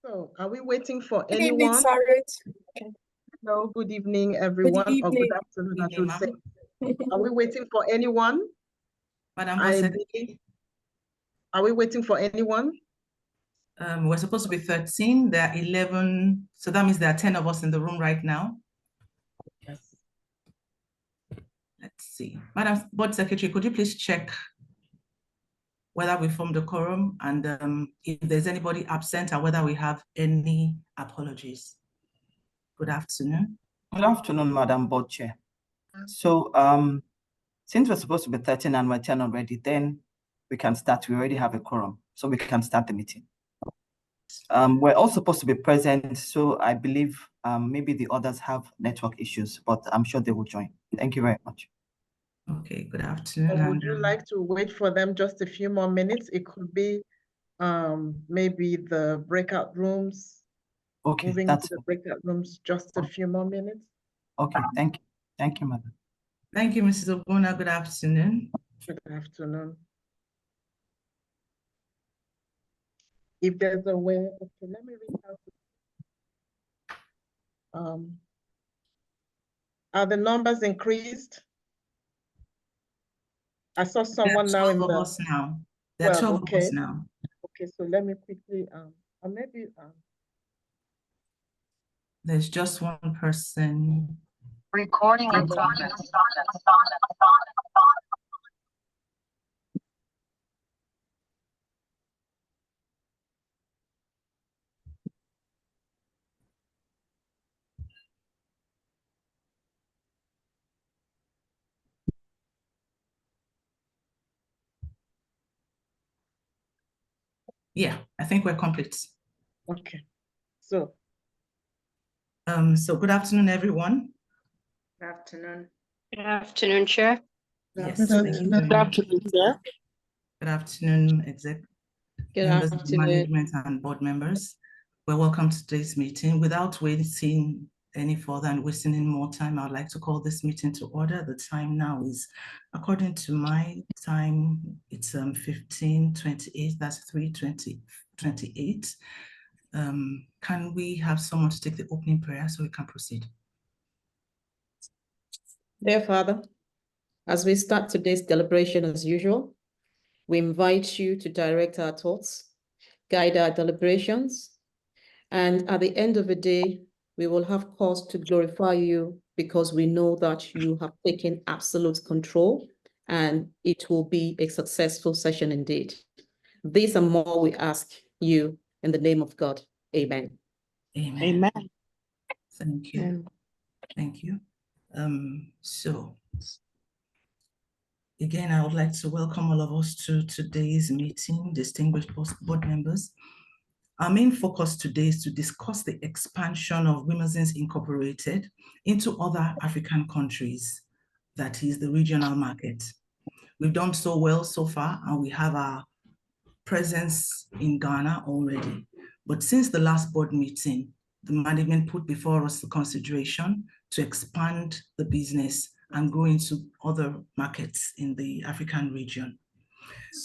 So, are we waiting for Good anyone? evening, Sarah. Hello, good evening, everyone. Good Or good evening. afternoon, I should say. Are we waiting for anyone? Madam Are we waiting for anyone? We're supposed to be 13. There are 11. So that means there are 10 of us in the room right now. Yes. Let's see. Madam Board Secretary, could you please check whether we formed a quorum and if there's anybody absent or whether we have any apologies? Good afternoon. Good afternoon, Madam Board Chair. So since we're supposed to be 13 and we're 10 already, then we can start. We already have a quorum, so we can start the meeting. We're all supposed to be present, so I believe maybe the others have network issues, but I'm sure they will join. Thank you very much. Okay, good afternoon. Would you like to wait for them just a few more minutes? It could be maybe the breakout rooms. Okay, moving that's to the breakout rooms, just a few more minutes. okay. Thank you. Thank you, Madam. Thank you, Mrs. Obuna. Good afternoon. Good afternoon. If there's a way, okay, let me read out. Are the numbers increased? I saw someone now in the. There are 12 of us now. There are 12 of us now. Okay, so let me quickly, or maybe. There's just one person. Recording in progress. Yeah, I think we're complete. Okay, so. So good afternoon, everyone. Good afternoon. Good afternoon, Chair. Yes, Good afternoon, Chair. Good afternoon, exec. Good members afternoon. of management and board members. Well, welcome to today's meeting. Without waiting any further and wasting any more time, I'd like to call this meeting to order. The time now is, according to my time, it's 15:28. That's 3:28. Can we have someone to take the opening prayer so we can proceed? Dear Father, as we start today's deliberation as usual, we invite you to direct our thoughts, guide our deliberations, and at the end of the day, we will have cause to glorify you because we know that you have taken absolute control and it will be a successful session indeed. This and more we ask you in the name of God. Amen. Amen. Amen. Thank you. Amen. Thank you. So again, I would like to welcome all of us to today's meeting, distinguished board members. Our main focus today is to discuss the expansion of WIMBoard Incorporated into other African countries, that is the regional market. We've done so well so far, and we have our presence in Ghana already. But since the last board meeting, the management put before us the consideration to expand the business and grow into other markets in the African region.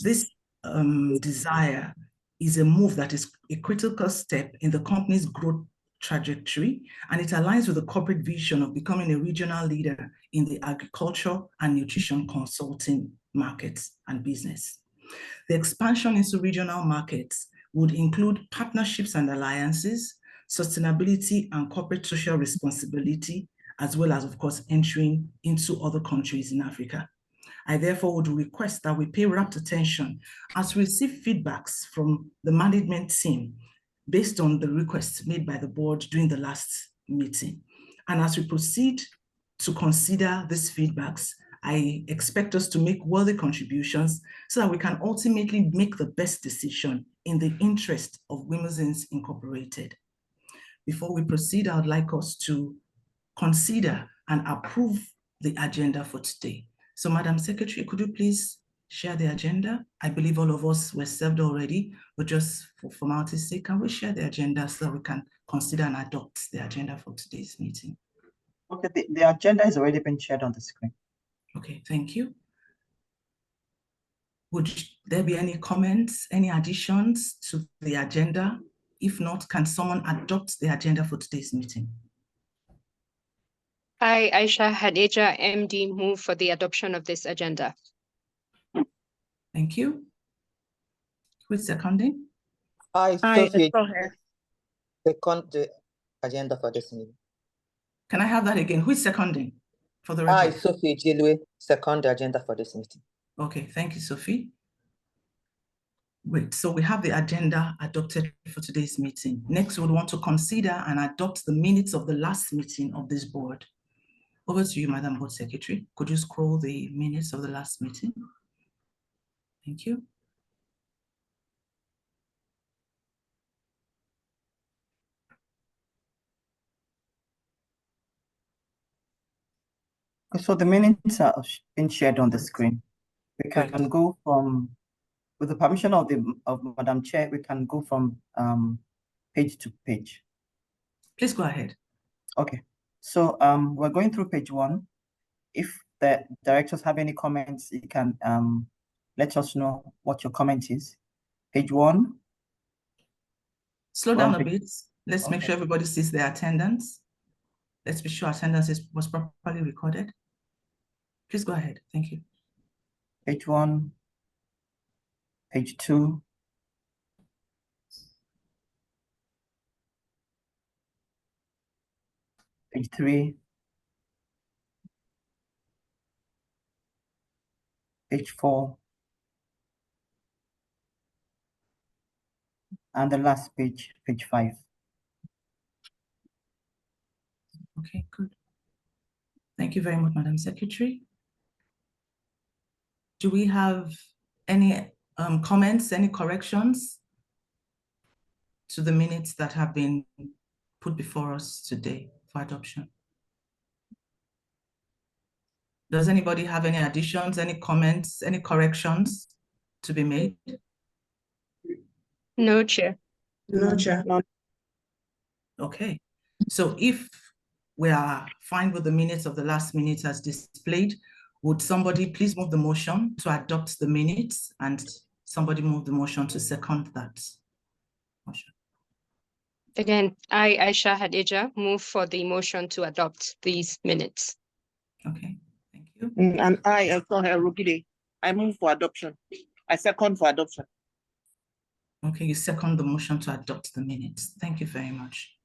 This desire is a move that is a critical step in the company's growth trajectory, and it aligns with the corporate vision of becoming a regional leader in the agriculture and nutrition consulting markets and business. The expansion into regional markets would include partnerships and alliances, sustainability and corporate social responsibility, as well as, of course, entering into other countries in Africa. I therefore would request that we pay rapt attention as we receive feedbacks from the management team based on the requests made by the board during the last meeting. And as we proceed to consider these feedbacks, I expect us to make worthy contributions so that we can ultimately make the best decision in the interest of WIMBoard Incorporated. Before we proceed, I would like us to consider and approve the agenda for today. So, Madam Secretary, could you please share the agenda? I believe all of us were served already, but just for formality's sake, can we share the agenda so that we can consider and adopt the agenda for today's meeting? Okay, the agenda has already been shared on the screen. Okay, thank you. Would there be any comments, any additions to the agenda If not, can someone adopt the agenda for today's meeting? I, Aisha Hadija, MD, move for the adoption of this agenda. Thank you. Who is seconding? I, I Sophie, go ahead. second the agenda for this meeting. Can I have that again? Who is seconding for the I, record? Sophie Jilwe, second the agenda for this meeting. Okay, thank you, Sophie. Great, so we have the agenda adopted for today's meeting. Next, we would want to consider and adopt the minutes of the last meeting of this board. Over to you, Madam Board Secretary. Could you scroll the minutes of the last meeting? Thank you. So the minutes are being shared on the screen. We can go from, with the permission of Madam Chair, we can go from page to page. Please go ahead. Okay, so we're going through page 1. If the directors have any comments, you can let us know what your comment is. Page 1. Slow down a bit. Let's make sure everybody sees their attendance. Let's be sure attendance was properly recorded. Please go ahead. Thank you. Page 1, page 2, page 3, page 4, and the last page, page 5. Okay, good. Thank you very much, Madam Secretary. Do we have any comments, any corrections to the minutes that have been put before us today for adoption? Does anybody have any additions, any comments, any corrections to be made? No, Chair. No, Chair. Okay, so if we are fine with the minutes of the last minute as displayed, would somebody please move the motion to adopt the minutes, and somebody move the motion to second that motion? Again, I, Aisha Hadija, move for the motion to adopt these minutes. Okay, thank you. And I, Rugide, I move for adoption. I second for adoption. Okay, you second the motion to adopt the minutes. Thank you very much.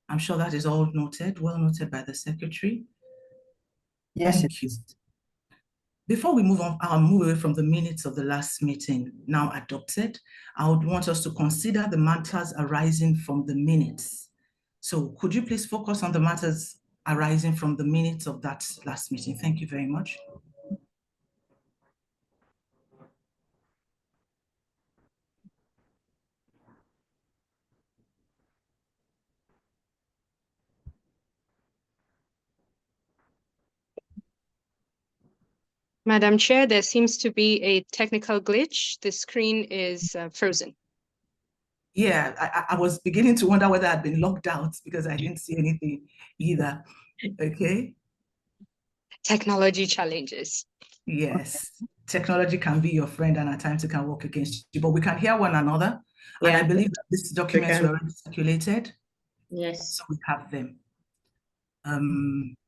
I'm sure that is all noted, well noted by the Secretary. Yes, Thank you. Before we move on, I'll move away from the minutes of the last meeting now adopted. I would want us to consider the matters arising from the minutes. So could you please focus on the matters arising from the minutes of that last meeting? Thank you very much. Madam Chair, there seems to be a technical glitch. The screen is frozen. Yeah, I was beginning to wonder whether I'd been locked out because I didn't see anything either. Okay. Technology challenges. Yes, technology can be your friend and at times it can work against you, but we can hear one another. Yeah. And I believe that these documents were already circulated. Yes. So we have them.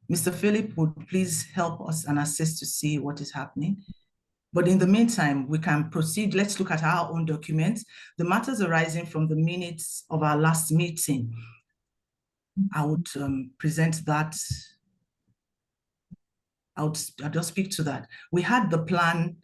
Mr. Philip would please help us and assist to see what is happening. But in the meantime, we can proceed. Let's look at our own documents. The matters arising from the minutes of our last meeting. I would present that. I'll just speak to that. We had the plan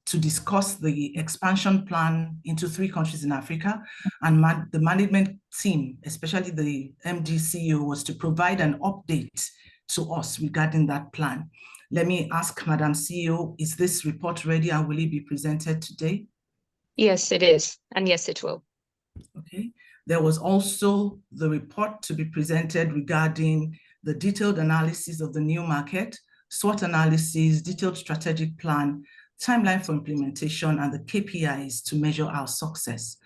to discuss the expansion plan into 3 countries in Africa, and the management team, especially the MD CEO, was to provide an update to us regarding that plan. Let me ask Madam CEO, is this report ready and will it be presented today? Yes, it is. And yes, it will. Okay. There was also the report to be presented regarding the detailed analysis of the new market, SWOT analysis, detailed strategic plan, timeline for implementation, and the KPIs to measure our success.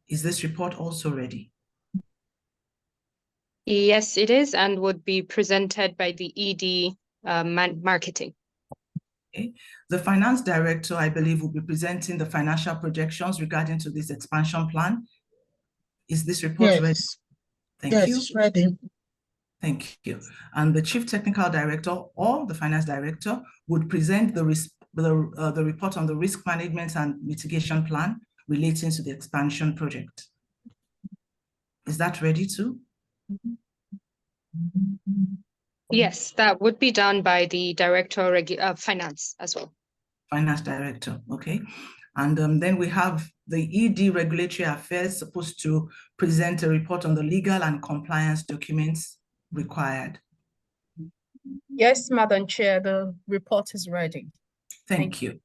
Is this report also ready? Yes, it is, and would be presented by the ED marketing. Okay. The finance director, I believe, will be presenting the financial projections regarding to this expansion plan. Is this report ready? Yes, Thank yes, you. it's ready. Thank you. And the Chief Technical Director or the Finance Director would present the report on the risk management and mitigation plan relating to the expansion project. Is that ready too? Yes, that would be done by the Director of Finance as well. Finance Director, okay. And then we have the ED Regulatory Affairs supposed to present a report on the legal and compliance documents required. Yes, Madam Chair, the report is ready. Thank you.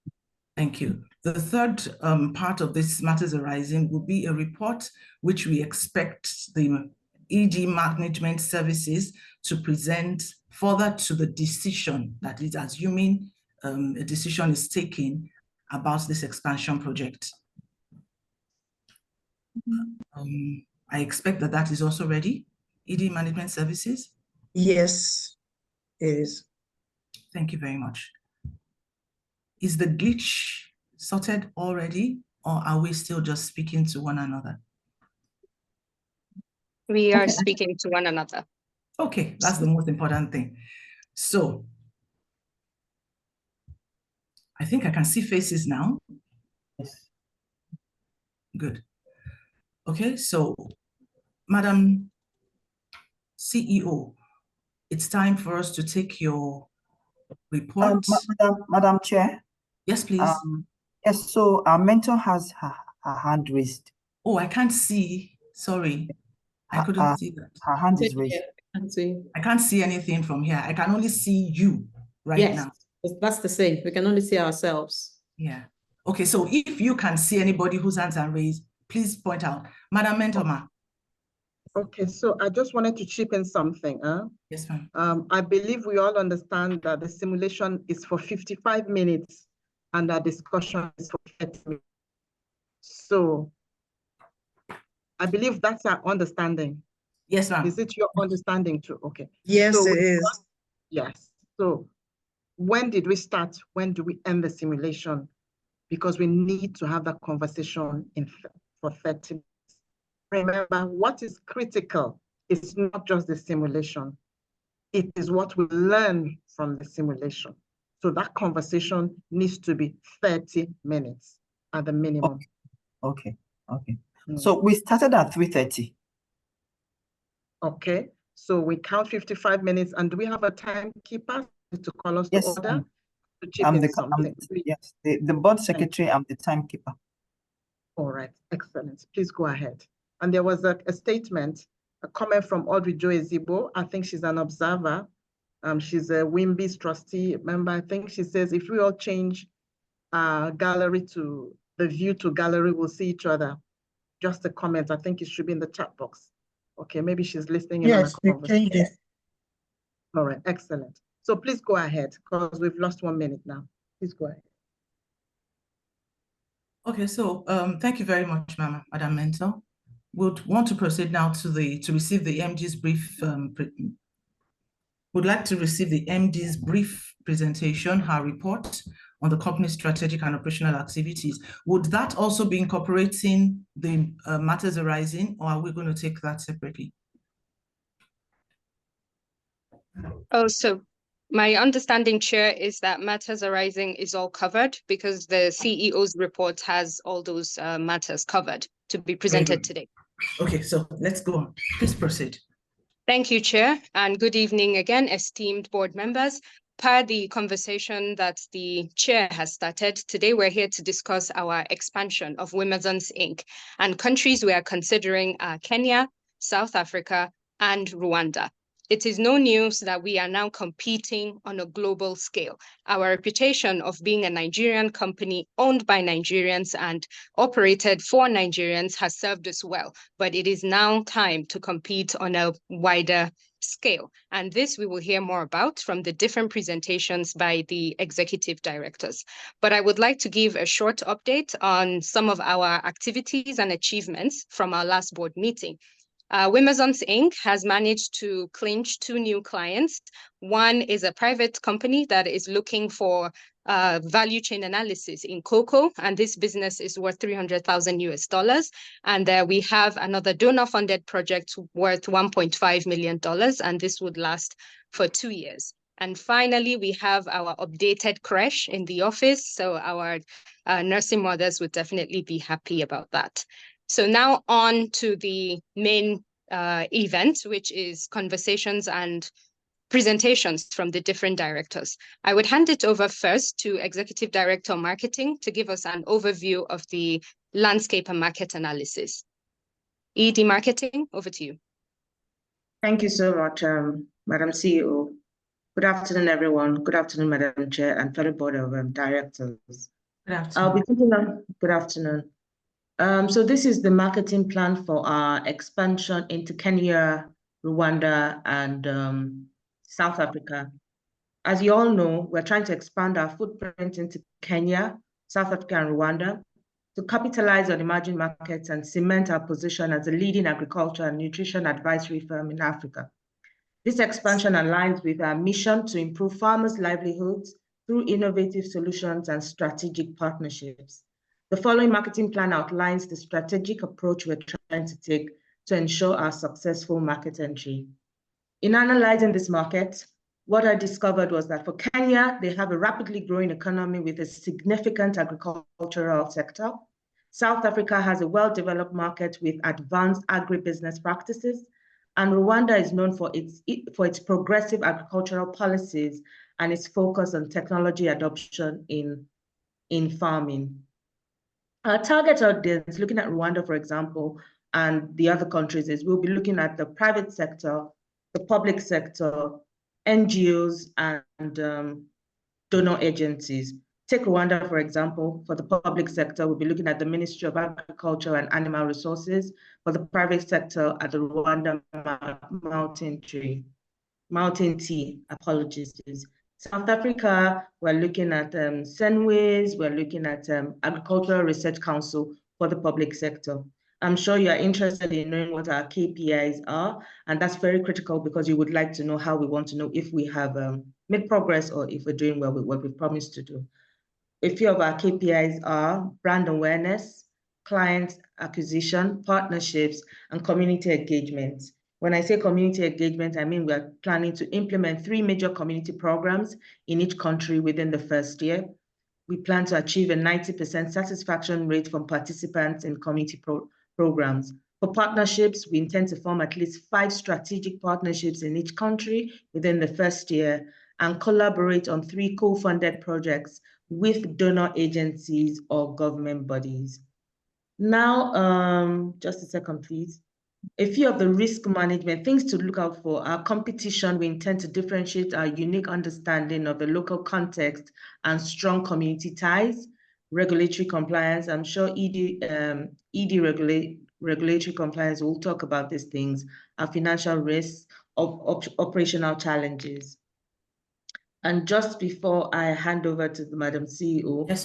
Thank you. The third part of this matters arising will be a report which we expect the ED management services to present further to the decision, that is assuming a decision is taken about this expansion project. I expect that that is also ready, ED management services. Yes, it is. Thank you very much. Is the glitch sorted already, or are we still just speaking to one another? We are speaking to one another. Okay, that's the most important thing. So I think I can see faces now. Yes. Good. Okay, so Madam CEO, it's time for us to take your report. Madam Chair. Yes, please. Yes, so our mentor has her hand raised. Oh, I can't see. Sorry, I couldn't see that. Her hand is raised. I can't see anything from here. I can only see you right now. Yes, that's the same. We can only see ourselves. Yeah. Okay, so if you can see anybody whose hands are raised, please point out. Madam Mentoma. Okay, so I just wanted to chip in something. Yes, ma'am. I believe we all understand that the simulation is for 55 minutes and our discussion is for 30 minutes. So I believe that's our understanding. Yes, ma'am. Is it your understanding too? Okay. Yes, So it is. yes. So when did we start? When do we end the simulation? Because we need to have that conversation for 30 minutes. Remember, what is critical is not just the simulation. It is what we learn from the simulation. So that conversation needs to be 30 minutes at the minimum. Okay. So we started at 3:30. Okay, so we count 55 minutes, and do we have a timekeeper to call us Yes, to order? To chip I'm in the something. yes, the board secretary, I'm the timekeeper. All right, excellent. Please go ahead. And there was a statement, a comment from Audrey Joe Ezigbo. I think she's an observer. She's a WIMB's trustee member. I think she says if we all change gallery to the view to gallery, we'll see each other. Just a comment. I think it should be in the chat box. Okay, maybe she's listening in on a conversation. Change it. All right, excellent. So please go ahead because we've lost 1 minute now. Please go ahead. Okay, so thank you very much, Madam Mentor. Would want to proceed now to receive the MD's brief. Would like to receive the MD's brief presentation, her report on the company's strategic and operational activities. Would that also be incorporating the matters arising, or are we going to take that separately? Oh, so my understanding, Chair, is that matters arising is all covered because the CEO's report has all those matters covered to be presented today. Okay, so let's go on. Please proceed. Thank you, Chair, and good evening again, esteemed board members. Per the conversation that the Chair has started, today we're here to discuss our expansion of WIMBoard Inc. and countries we are considering are Kenya, South Africa, and Rwanda. It is no news that we are now competing on a global scale. Our reputation of being a Nigerian company owned by Nigerians and operated for Nigerians has served us well, but it is now time to compete on a wider scale. And this we will hear more about from the different presentations by the executive directors. But I would like to give a short update on some of our activities and achievements from our last board meeting. WIMBoard Inc. has managed to clinch 2 new clients. One is a private company that is looking for value chain analysis in cocoa, and this business is worth $300,000. And we have another donor-funded project worth $1.5 million, and this would last for 2 years. And finally, we have our updated creche in the office, so our nursing mothers would definitely be happy about that. So now on to the main event, which is conversations and presentations from the different directors. I would hand it over first to Executive Director Marketing to give us an overview of the landscape and market analysis. ED Marketing, over to you. Thank you so much, Madam CEO. Good afternoon, everyone. Good afternoon, Madam Chair and fellow board of directors. Good afternoon. I'll be taking on, good afternoon. So this is the marketing plan for our expansion into Kenya, Rwanda, and South Africa. As you all know, we're trying to expand our footprint into Kenya, South Africa, and Rwanda to capitalize on emerging markets and cement our position as a leading agriculture and nutrition advisory firm in Africa. This expansion aligns with our mission to improve farmers' livelihoods through innovative solutions and strategic partnerships. The following marketing plan outlines the strategic approach we're trying to take to ensure our successful market entry. In analyzing this market, what I discovered was that for Kenya, they have a rapidly growing economy with a significant agricultural sector. South Africa has a well-developed market with advanced agribusiness practices, and Rwanda is known for its progressive agricultural policies and its focus on technology adoption in farming. Our target audience, looking at Rwanda, for example, and the other countries, is we'll be looking at the private sector, the public sector, NGOs, and donor agencies. Take Rwanda, for example. For the public sector, we'll be looking at the Ministry of Agriculture and Animal Resources. For the private sector, at the Rwanda Mountain Tea, apologies. South Africa, we're looking at Senways, we're looking at Agricultural Research Council for the public sector. I'm sure you're interested in knowing what our KPIs are, and that's very critical because you would like to know how we want to know if we have made progress or if we're doing well with what we promised to do. A few of our KPIs are brand awareness, client acquisition, partnerships, and community engagement. When I say community engagement, I mean we're planning to implement 3 major community programs in each country within the first year. We plan to achieve a 90% satisfaction rate from participants in community programs. For partnerships, we intend to form at least 5 strategic partnerships in each country within the first year and collaborate on 3 co-funded projects with donor agencies or government bodies. Now, just a second, please. A few of the risk management things to look out for. Our competition, we intend to differentiate our unique understanding of the local context and strong community ties. Regulatory compliance, I'm sure ED regulatory compliance will talk about these things, our financial risks, operational challenges. And just before I hand over to the Madam CEO, yes,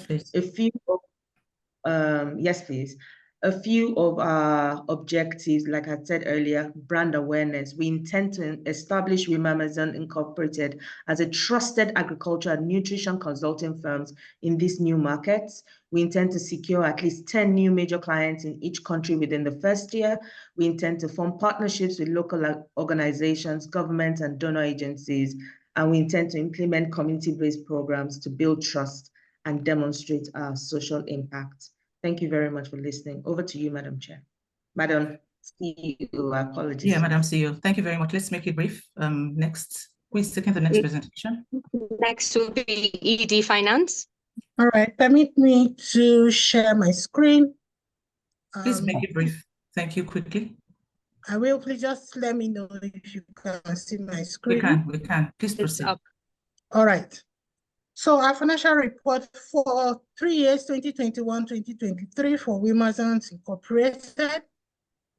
please. A few of our objectives, like I said earlier, brand awareness. We intend to establish WIMBoard Incorporated as a trusted agriculture and nutrition consulting firms in these new markets. We intend to secure at least 10 new major clients in each country within the first year. We intend to form partnerships with local organizations, government, and donor agencies. And we intend to implement community-based programs to build trust and demonstrate our social impact. Thank you very much for listening. Over to you, Madam Chair. Madam CEO, apologies. Yeah, Madam CEO, thank you very much. Let's make it brief. Next, please take the next presentation. Next will be ED Finance. All right, permit me to share my screen. Please make it brief. Thank you, quickly. I will. Please just let me know if you can see my screen. We can. Please proceed. All right. So our financial report for 3 years, 2021-2023 for WIMBoard Incorporated.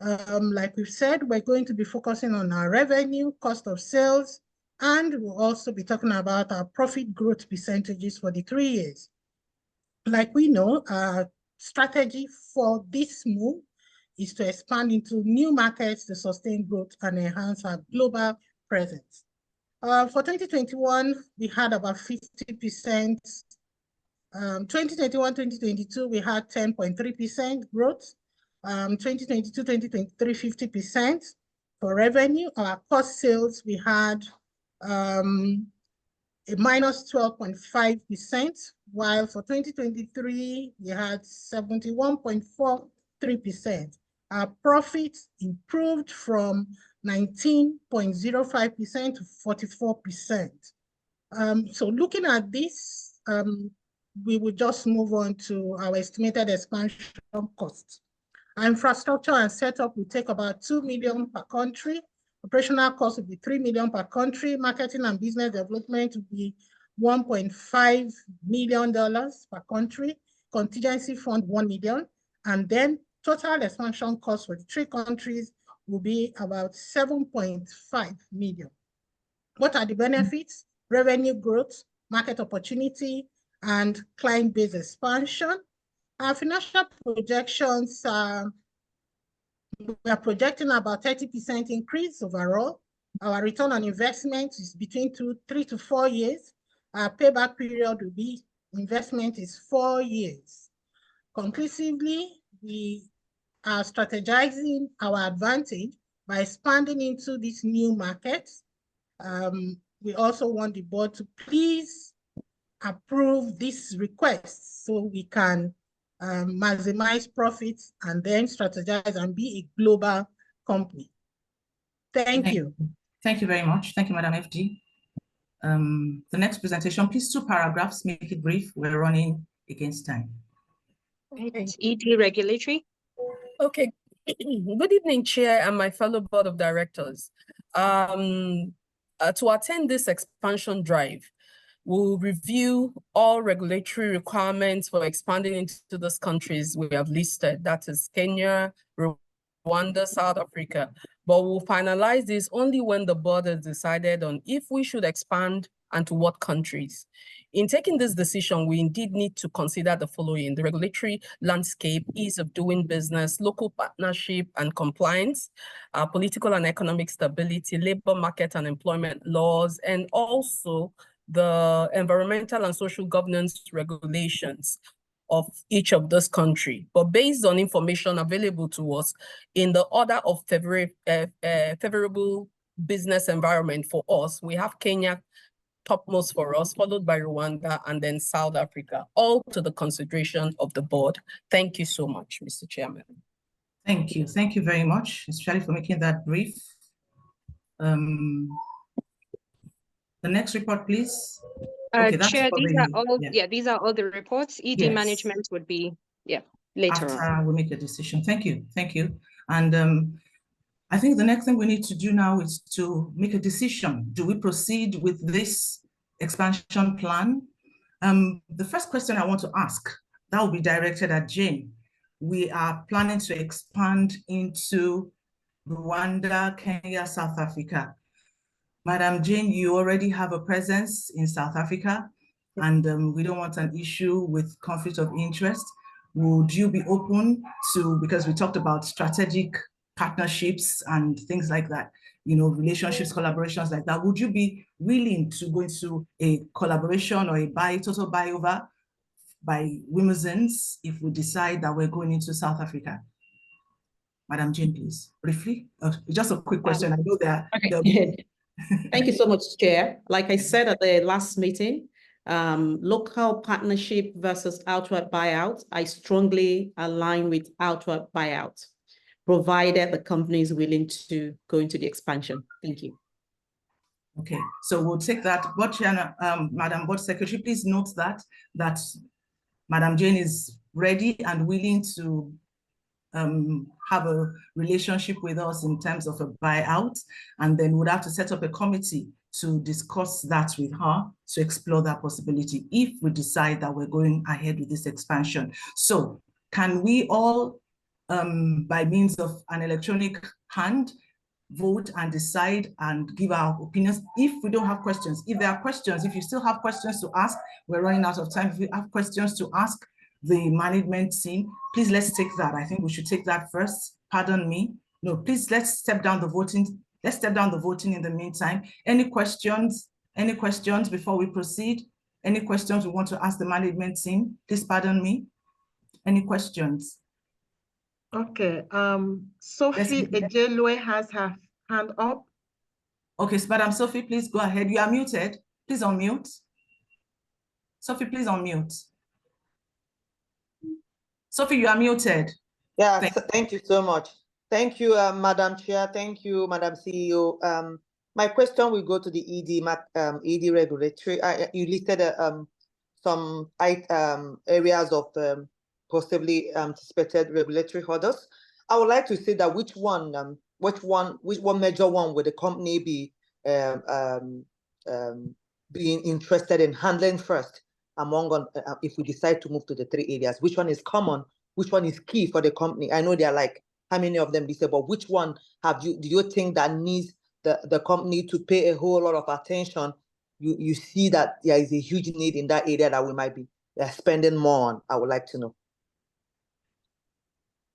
Like we've said, we're going to be focusing on our revenue, cost of sales, and we'll also be talking about our profit growth percentages for the 3 years. Like we know, our strategy for this move is to expand into new markets to sustain growth and enhance our global presence. For 2021, we had about 50% 2021-2022, we had 10.3% growth. 2022-2023, 50%. For revenue, our cost sales, we had a minus 12.5%, while for 2023, we had 71.43%. Our profits improved from 19.05% to 44%. So looking at this, we will just move on to our estimated expansion costs. Our infrastructure and setup will take about 2 million per country. Operational costs will be 3 million per country. Marketing and business development will be $1.5 million per country. Contingency fund, 1 million. And then total expansion costs for the 3 countries will be about 7.5 million. What are the benefits? Revenue growth, market opportunity, and client base expansion. Our financial projections, we are projecting about 30% increase overall. Our return on investment is between 3 to 4 years. Our payback period will be, investment is 4 years. Conclusively, we are strategizing our advantage by expanding into these new markets. We also want the board to please approve this request so we can maximize profits and then strategize and be a global company. Thank you. Thank you very much. Thank you, Madam FD. The next presentation, please, 2 paragraphs, make it brief. We're running against time. ED regulatory. Okay. Good evening, Chair and my fellow Board of Directors. To attend this expansion drive, we'll review all regulatory requirements for expanding into those countries we have listed. That is Kenya, Rwanda, South Africa. But we'll finalize this only when the board has decided on if we should expand and to what countries. In taking this decision, we indeed need to consider the following: the regulatory landscape, ease of doing business, local partnership and compliance, political and economic stability, labor market and employment laws, and also the environmental and social governance regulations of each of those countries. But based on information available to us in the order of favorable business environment for us, we have Kenya topmost for us, followed by Rwanda, and then South Africa, all to the consideration of the board. Thank you so much, Mr. Chairman. Thank you. Thank you very much, especially for making that brief. The next report, please. Okay, Chair, these are all, these are all the reports. ED management would be, later on. After we make a decision. Thank you. Thank you. And I think the next thing we need to do now is to make a decision. Do we proceed with this expansion plan? The first question I want to ask, that will be directed at Jane. We are planning to expand into Rwanda, Kenya, South Africa. Madam Jane, you already have a presence in South Africa, and we don't want an issue with conflict of interest. Would you be open to, because we talked about strategic partnerships and things like that, you know, relationships, collaborations like that, would you be willing to go into a collaboration or a total buyover by WIMBoard if we decide that we're going into South Africa? Madam Jane, please, briefly. Just a quick question. I know that. Okay. Thank you so much, Chair. Like I said at the last meeting, local partnership versus outright buyout, I strongly align with outright buyout, provided the company is willing to go into the expansion. Thank you. Okay, so we'll take that. Madam Board Secretary, please note that Madam Jane is ready and willing to have a relationship with us in terms of a buyout, and then we'd have to set up a committee to discuss that with her to explore that possibility if we decide that we're going ahead with this expansion. So can we all, by means of an electronic hand, vote and decide and give our opinions? If we don't have questions, if there are questions, if you still have questions to ask, we're running out of time. If you have questions to ask the management team, please let's take that. I think we should take that first. Pardon me. No, please let's step down the voting. Let's step down the voting in the meantime. Any questions? Any questions before we proceed? Any questions we want to ask the management team? Please pardon me. Any questions? Okay, Sophie Ejelwe has her hand up. Okay, so Madam Sophie, please go ahead. You are muted. Please unmute. Sophie, please unmute. Sophie, you are muted. Yeah, thank you so much. Thank you, Madam Chair. Thank you, Madam CEO. My question will go to the ED regulatory. You listed some areas of possibly anticipated regulatory hurdles. I would like to say that which one major one would the company be being interested in handling first among if we decide to move to the 3 areas? Which one is common? Which one is key for the company? I know there are like how many of them they say, but which one do you think that needs the company to pay a whole lot of attention? You see that there is a huge need in that area that we might be spending more on. I would like to know.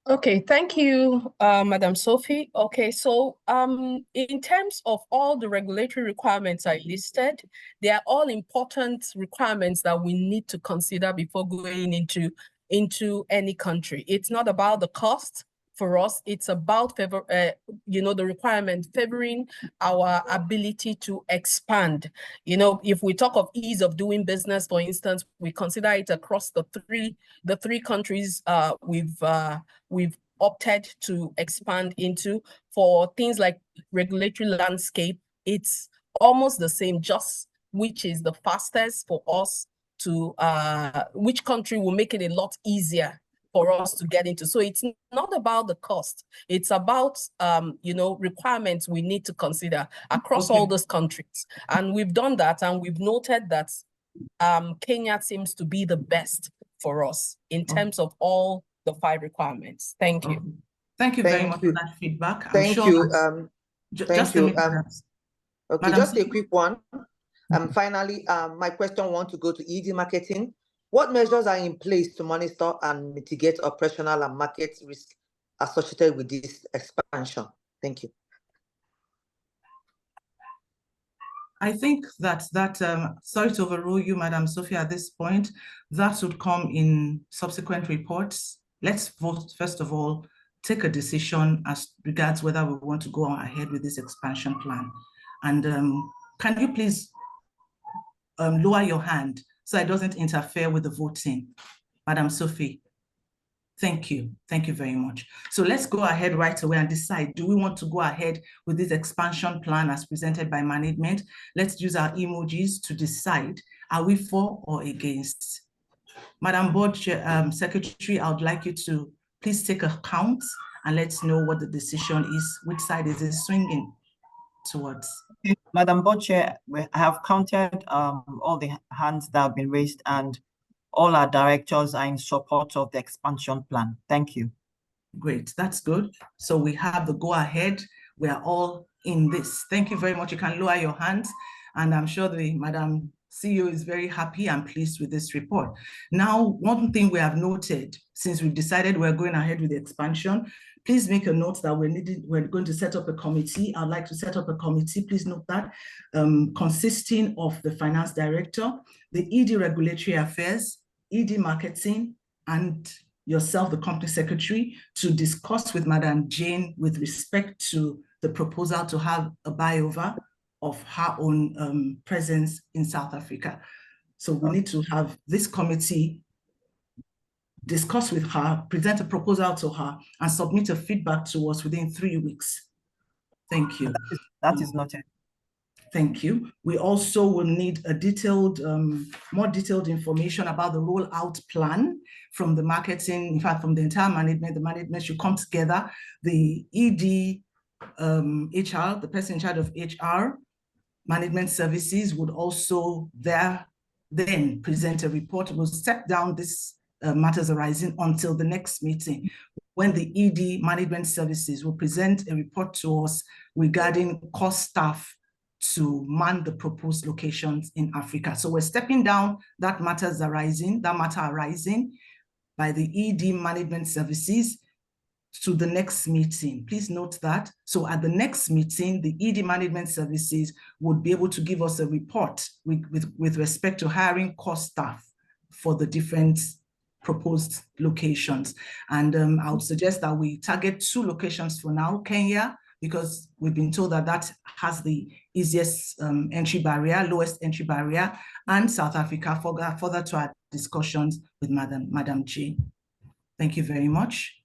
Okay, thank you, Madam Sophie. Okay, so in terms of all the regulatory requirements I listed, they are all important requirements that we need to consider before going into any country. It's not about the cost for us. It's about the requirement favoring our ability to expand. If we talk of ease of doing business, for instance, we consider it across the three countries we've opted to expand into. For things like regulatory landscape, it's almost the same, just which is the fastest for us to, which country will make it a lot easier for us to get into. So it's not about the cost. It's about, requirements we need to consider across all those countries. And we've done that, and we've noted that Kenya seems to be the best for us in terms of all the 5 requirements. Thank you. Thank you very much for that feedback. Thank you. Okay, Madam just a quick one. Finally, my question want to go to ED marketing. What measures are in place to monitor and mitigate operational and market risk associated with this expansion? Thank you. I think that sorry to overrule you, Madam Sophia, at this point, that would come in subsequent reports. Let's vote, first of all, take a decision as regards whether we want to go ahead with this expansion plan. And can you please lower your hand so it doesn't interfere with the voting? Madam Sophie, thank you. Thank you very much. So let's go ahead right away and decide, do we want to go ahead with this expansion plan as presented by management? Let's use our emojis to decide, are we for or against? Madam Board Secretary, I would like you to please take a count and let's know what the decision is. Which side is it swinging towards? Madam Board Chair, we have counted all the hands that have been raised, and all our directors are in support of the expansion plan. Thank you. Great, that's good. So we have the go ahead. We are all in this. Thank you very much. You can lower your hands, and I'm sure the Madam CEO is very happy and pleased with this report. Now, one thing we have noted since we've decided we're going ahead with the expansion, please make a note that we're going to set up a committee. I'd like to set up a committee, please note that, consisting of the finance director, the ED regulatory affairs, ED marketing, and yourself, the company secretary, to discuss with Madam Jane with respect to the proposal to have a buyover of her own presence in South Africa. So we need to have this committee discuss with her, present a proposal to her, and submit a feedback to us within 3 weeks. Thank you. That is noted. Thank you. We also will need a detailed, more detailed information about the rollout plan from the marketing, in fact, from the entire management. The management should come together. The ED, HR, the person in charge of HR, management services would also then present a report. We'll step down this matters arising until the next meeting, when the ED management services will present a report to us regarding cost staff to man the proposed locations in Africa. So we're stepping down that matter arising by the ED management services to the next meeting. Please note that. So at the next meeting, the ED Management Services would be able to give us a report with respect to hiring core staff for the different proposed locations. And I would suggest that we target 2 locations for now, Kenya, because we've been told that that has the easiest entry barrier, lowest entry barrier, and South Africa, further to our discussions with Madam J. Thank you very much.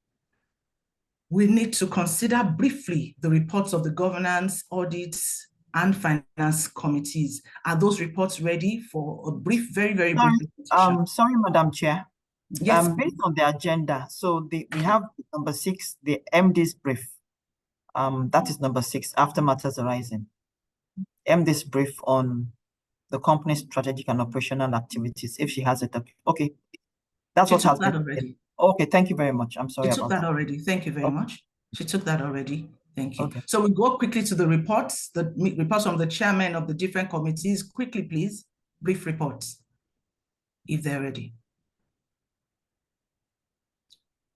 We need to consider briefly the reports of the governance, audits, and finance committees. Are those reports ready for a brief, very brief presentation? Sorry, Madam Chair. Yes. Based on the agenda, so we have number 6, the MD's brief. That is number 6, after matters arising. MD's brief on the company's strategic and operational activities, if she has it. Okay, that's what has been already. Okay, thank you very much. I'm sorry. She took that already. Thank you very much. She took that already. Thank you. Okay. So we go quickly to the reports from the chairman of the different committees. Quickly, please. Brief reports, if they're ready.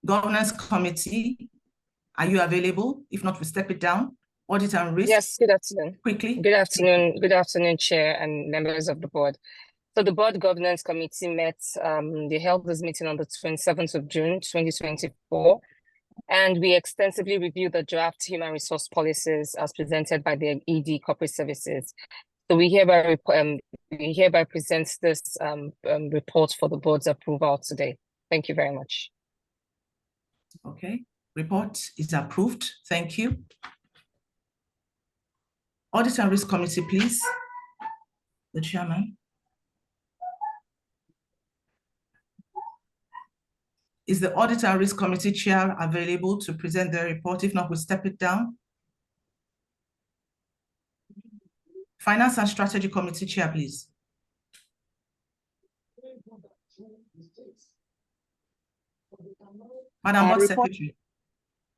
Governance Committee, are you available? If not, we step it down. Audit and Risk. Yes, good afternoon. Quickly. Good afternoon, Chair and members of the board. So the Board Governance Committee met, they held this meeting on the 27th of June, 2024, and we extensively reviewed the draft human resource policies as presented by the ED Corporate Services. So we hereby present this report for the board's approval today. Thank you very much. Okay, report is approved. Thank you. Audit and Risk Committee, please. The chairman. Is the Audit and Risk Committee chair available to present their report? If not, we'll step it down. Finance and Strategy Committee chair, please. Madam Board Secretary.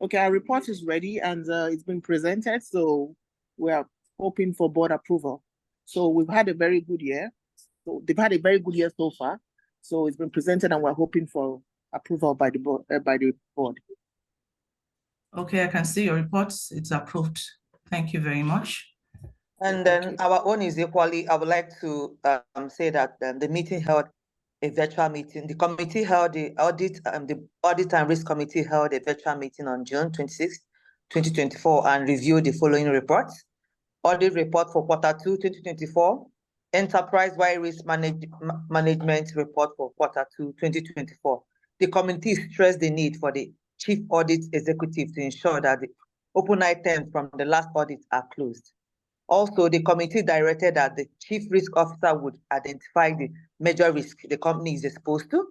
Okay, our report is ready and it's been presented, so we are hoping for board approval. So we've had a very good year. So they've had a very good year so far. So it's been presented and we're hoping for approval by the board. Okay, I can see your reports. It's approved. Thank you very much. And then our own is equally, I would like to say that the meeting held a virtual meeting. The committee held the Audit and Risk Committee held a virtual meeting on June 26, 2024 and reviewed the following reports. Audit report for Q2 2024, enterprise-wide risk management report for Q2 2024. The committee stressed the need for the Chief Audit Executive to ensure that the open items from the last audit are closed. Also, the committee directed that the Chief Risk Officer would identify the major risk the company is exposed to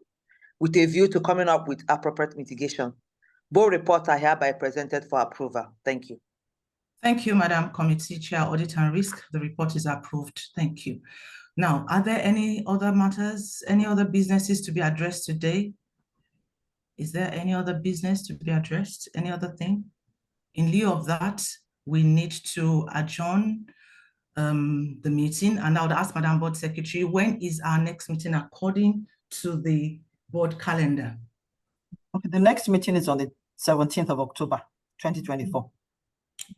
with a view to coming up with appropriate mitigation. Both reports are hereby presented for approval. Thank you. Thank you, Madam Committee Chair, Audit and Risk. The report is approved. Thank you. Now, are there any other matters, any other businesses to be addressed today? Is there any other business to be addressed? Any other thing? In lieu of that, we need to adjourn the meeting, and I would ask Madam Board Secretary, when is our next meeting according to the board calendar? Okay, the next meeting is on the 17th of October, 2024.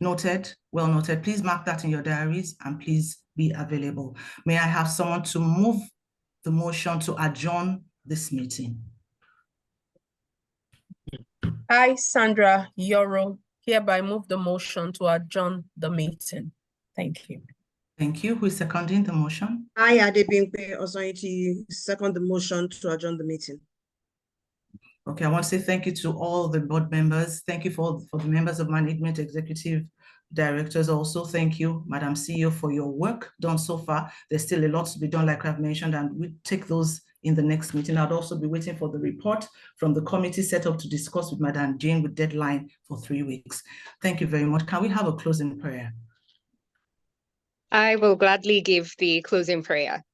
Noted, well noted. Please mark that in your diaries and please be available. May I have someone to move the motion to adjourn this meeting? I, Sandra Yoro, hereby move the motion to adjourn the meeting. Thank you. Thank you. Who is seconding the motion? I, Adebimpe Authority, second the motion to adjourn the meeting. Okay, I want to say thank you to all the board members. Thank you for the members of management, executive directors. Also, thank you, Madam CEO, for your work done so far. There's still a lot to be done, like I've mentioned, and we take those in the next meeting. I'd also be waiting for the report from the committee set up to discuss with Madam Jane with deadline for 3 weeks. Thank you very much. Can we have a closing prayer? I will gladly give the closing prayer.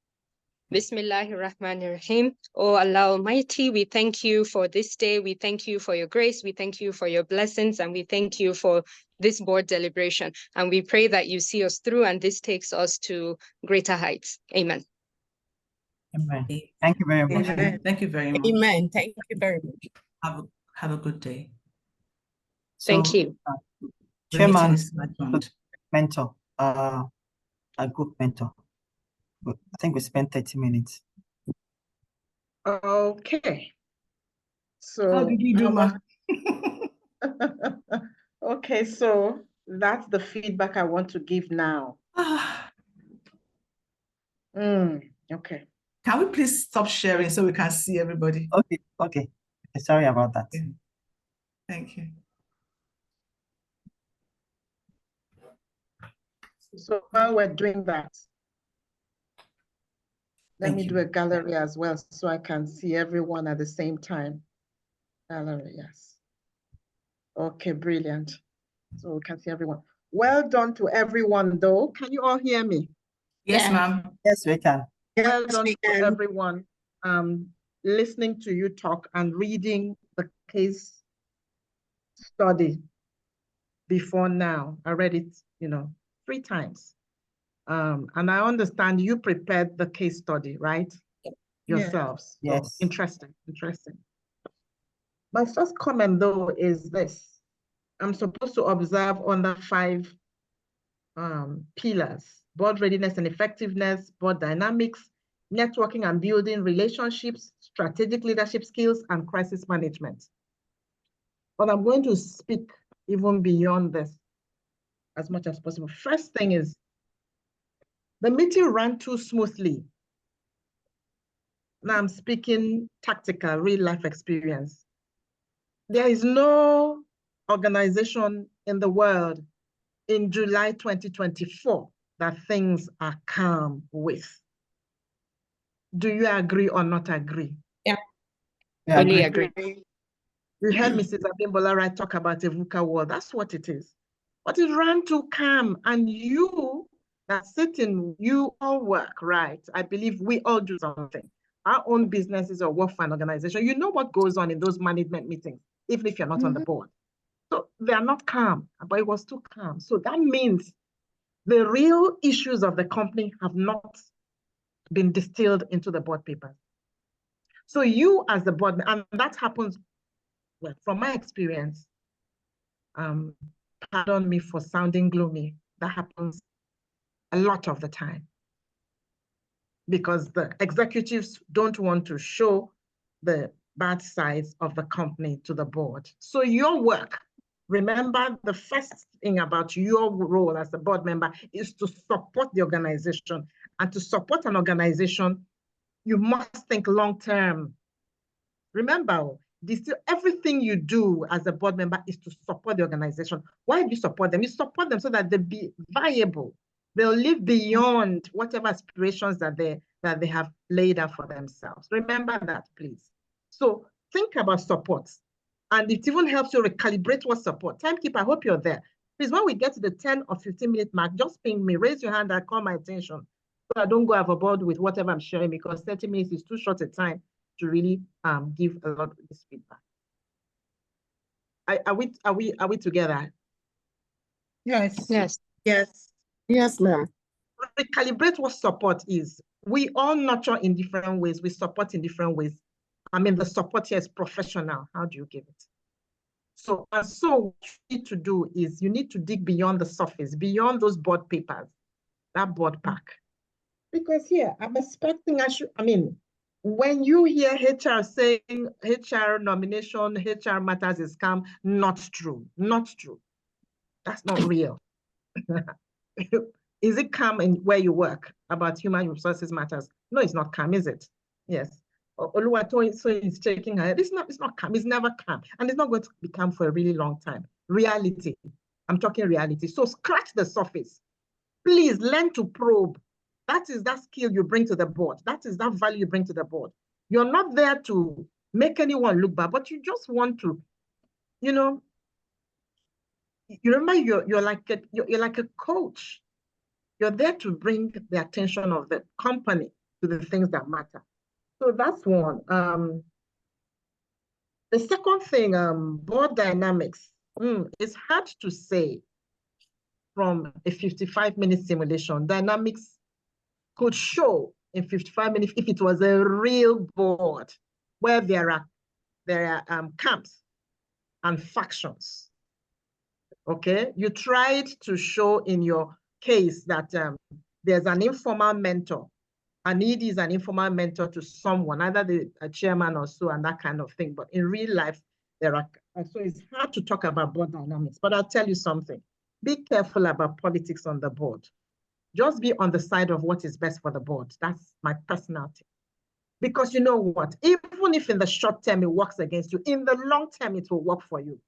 Bismillahirrahmanirrahim. Oh Allah Almighty, we thank you for this day. We thank you for your grace. We thank you for your blessings. And we thank you for this board deliberation. And we pray that you see us through and this takes us to greater heights. Amen. Amen. Thank you very much. Thank you very much. Amen. Thank you very much. Have a good day. Thank you. Chairman, is adjourned. mentor, a group mentor. I think we spent 30 minutes. Okay. So How did you do, Ma? okay, so that's the feedback I want to give now. Okay. Can we please stop sharing so we can see everybody? Okay. Sorry about that. Yeah. Thank you. So while we're doing that, let me you. do a gallery as well so I can see everyone at the same time. Gallery, yes. Okay, brilliant. So we can see everyone. Well done to everyone though. Can you all hear me? Yes, ma'am. Yes, we can. Well done to everyone listening to you talk and reading the case study before now. I read it, 3 times. And I understand you prepared the case study, right? Yourselves. Yes. So interesting. My first comment though is this. I'm supposed to observe under 5 pillars: board readiness and effectiveness, board dynamics, networking and building relationships, strategic leadership skills, and crisis management. But I'm going to speak even beyond this as much as possible. First thing is, the meeting ran too smoothly. Now I'm speaking tactical, real life experience. There is no organization in the world in July 2024 that things are calm with. Do you agree or not agree? Yeah. Fully agree. You heard Mrs. Abimbola talk about a VUCA war. That's what it is. But it ran too calm, and you that sit in, you all work, right? I believe we all do something. Our own businesses or work for an organization. You know what goes on in those management meetings, even if you're not on the board. So they are not calm, but it was too calm. So that means the real issues of the company have not been distilled into the board papers. So you as the board, and that happens, well, from my experience, pardon me for sounding gloomy, that happens a lot of the time because the executives don't want to show the bad sides of the company to the board. So your work, remember, the first thing about your role as a board member is to support the organization. And to support an organization, you must think long-term. Remember, everything you do as a board member is to support the organization. Why do you support them? You support them so that they be viable. They'll live beyond whatever aspirations that they have laid out for themselves. Remember that, please. So think about support. And it even helps you recalibrate what support. Timekeeper, I hope you're there. Please, when we get to the 10 or 15-minute mark, just ping me, raise your hand, and call my attention. So I don't go overboard with whatever I'm sharing, because 30 minutes is too short a time to really give a lot of this feedback. Are we together? Yes. Yes, ma'am. Recalibrate what support is. We all nurture in different ways. We support in different ways. I mean, the support here is professional. How do you give it? So what you need to do is you need to dig beyond the surface, beyond those board papers, that board pack. Because here, I'm expecting, when you hear HR saying HR nomination, HR matters is scam, not true, not true. That's not real. Is it calm in where you work about human resources matters? No, it's not calm, is it? Yes. Oluwatoyin is shaking her head. It's not calm, it's never calm. And it's not going to be calm for a really long time. Reality, I'm talking reality. So scratch the surface. Please learn to probe. That is that skill you bring to the board. That is that value you bring to the board. You're not there to make anyone look bad, but you just want to, you remember you're like a coach. You're there to bring the attention of the company to the things that matter. So that's one. The second thing, board dynamics. It's hard to say from a 55-minute simulation. Dynamics could show in 55 minutes if it was a real board where there are camps and factions. Okay, you tried to show in your case that there's an informal mentor. An ED is an informal mentor to someone, either a chairman or so, and that kind of thing. But in real life, there are, so it's hard to talk about board dynamics. But I'll tell you something. Be careful about politics on the board. Just be on the side of what is best for the board. That's my personality. Because you know what? Even if in the short term it works against you, in the long term it will work for you.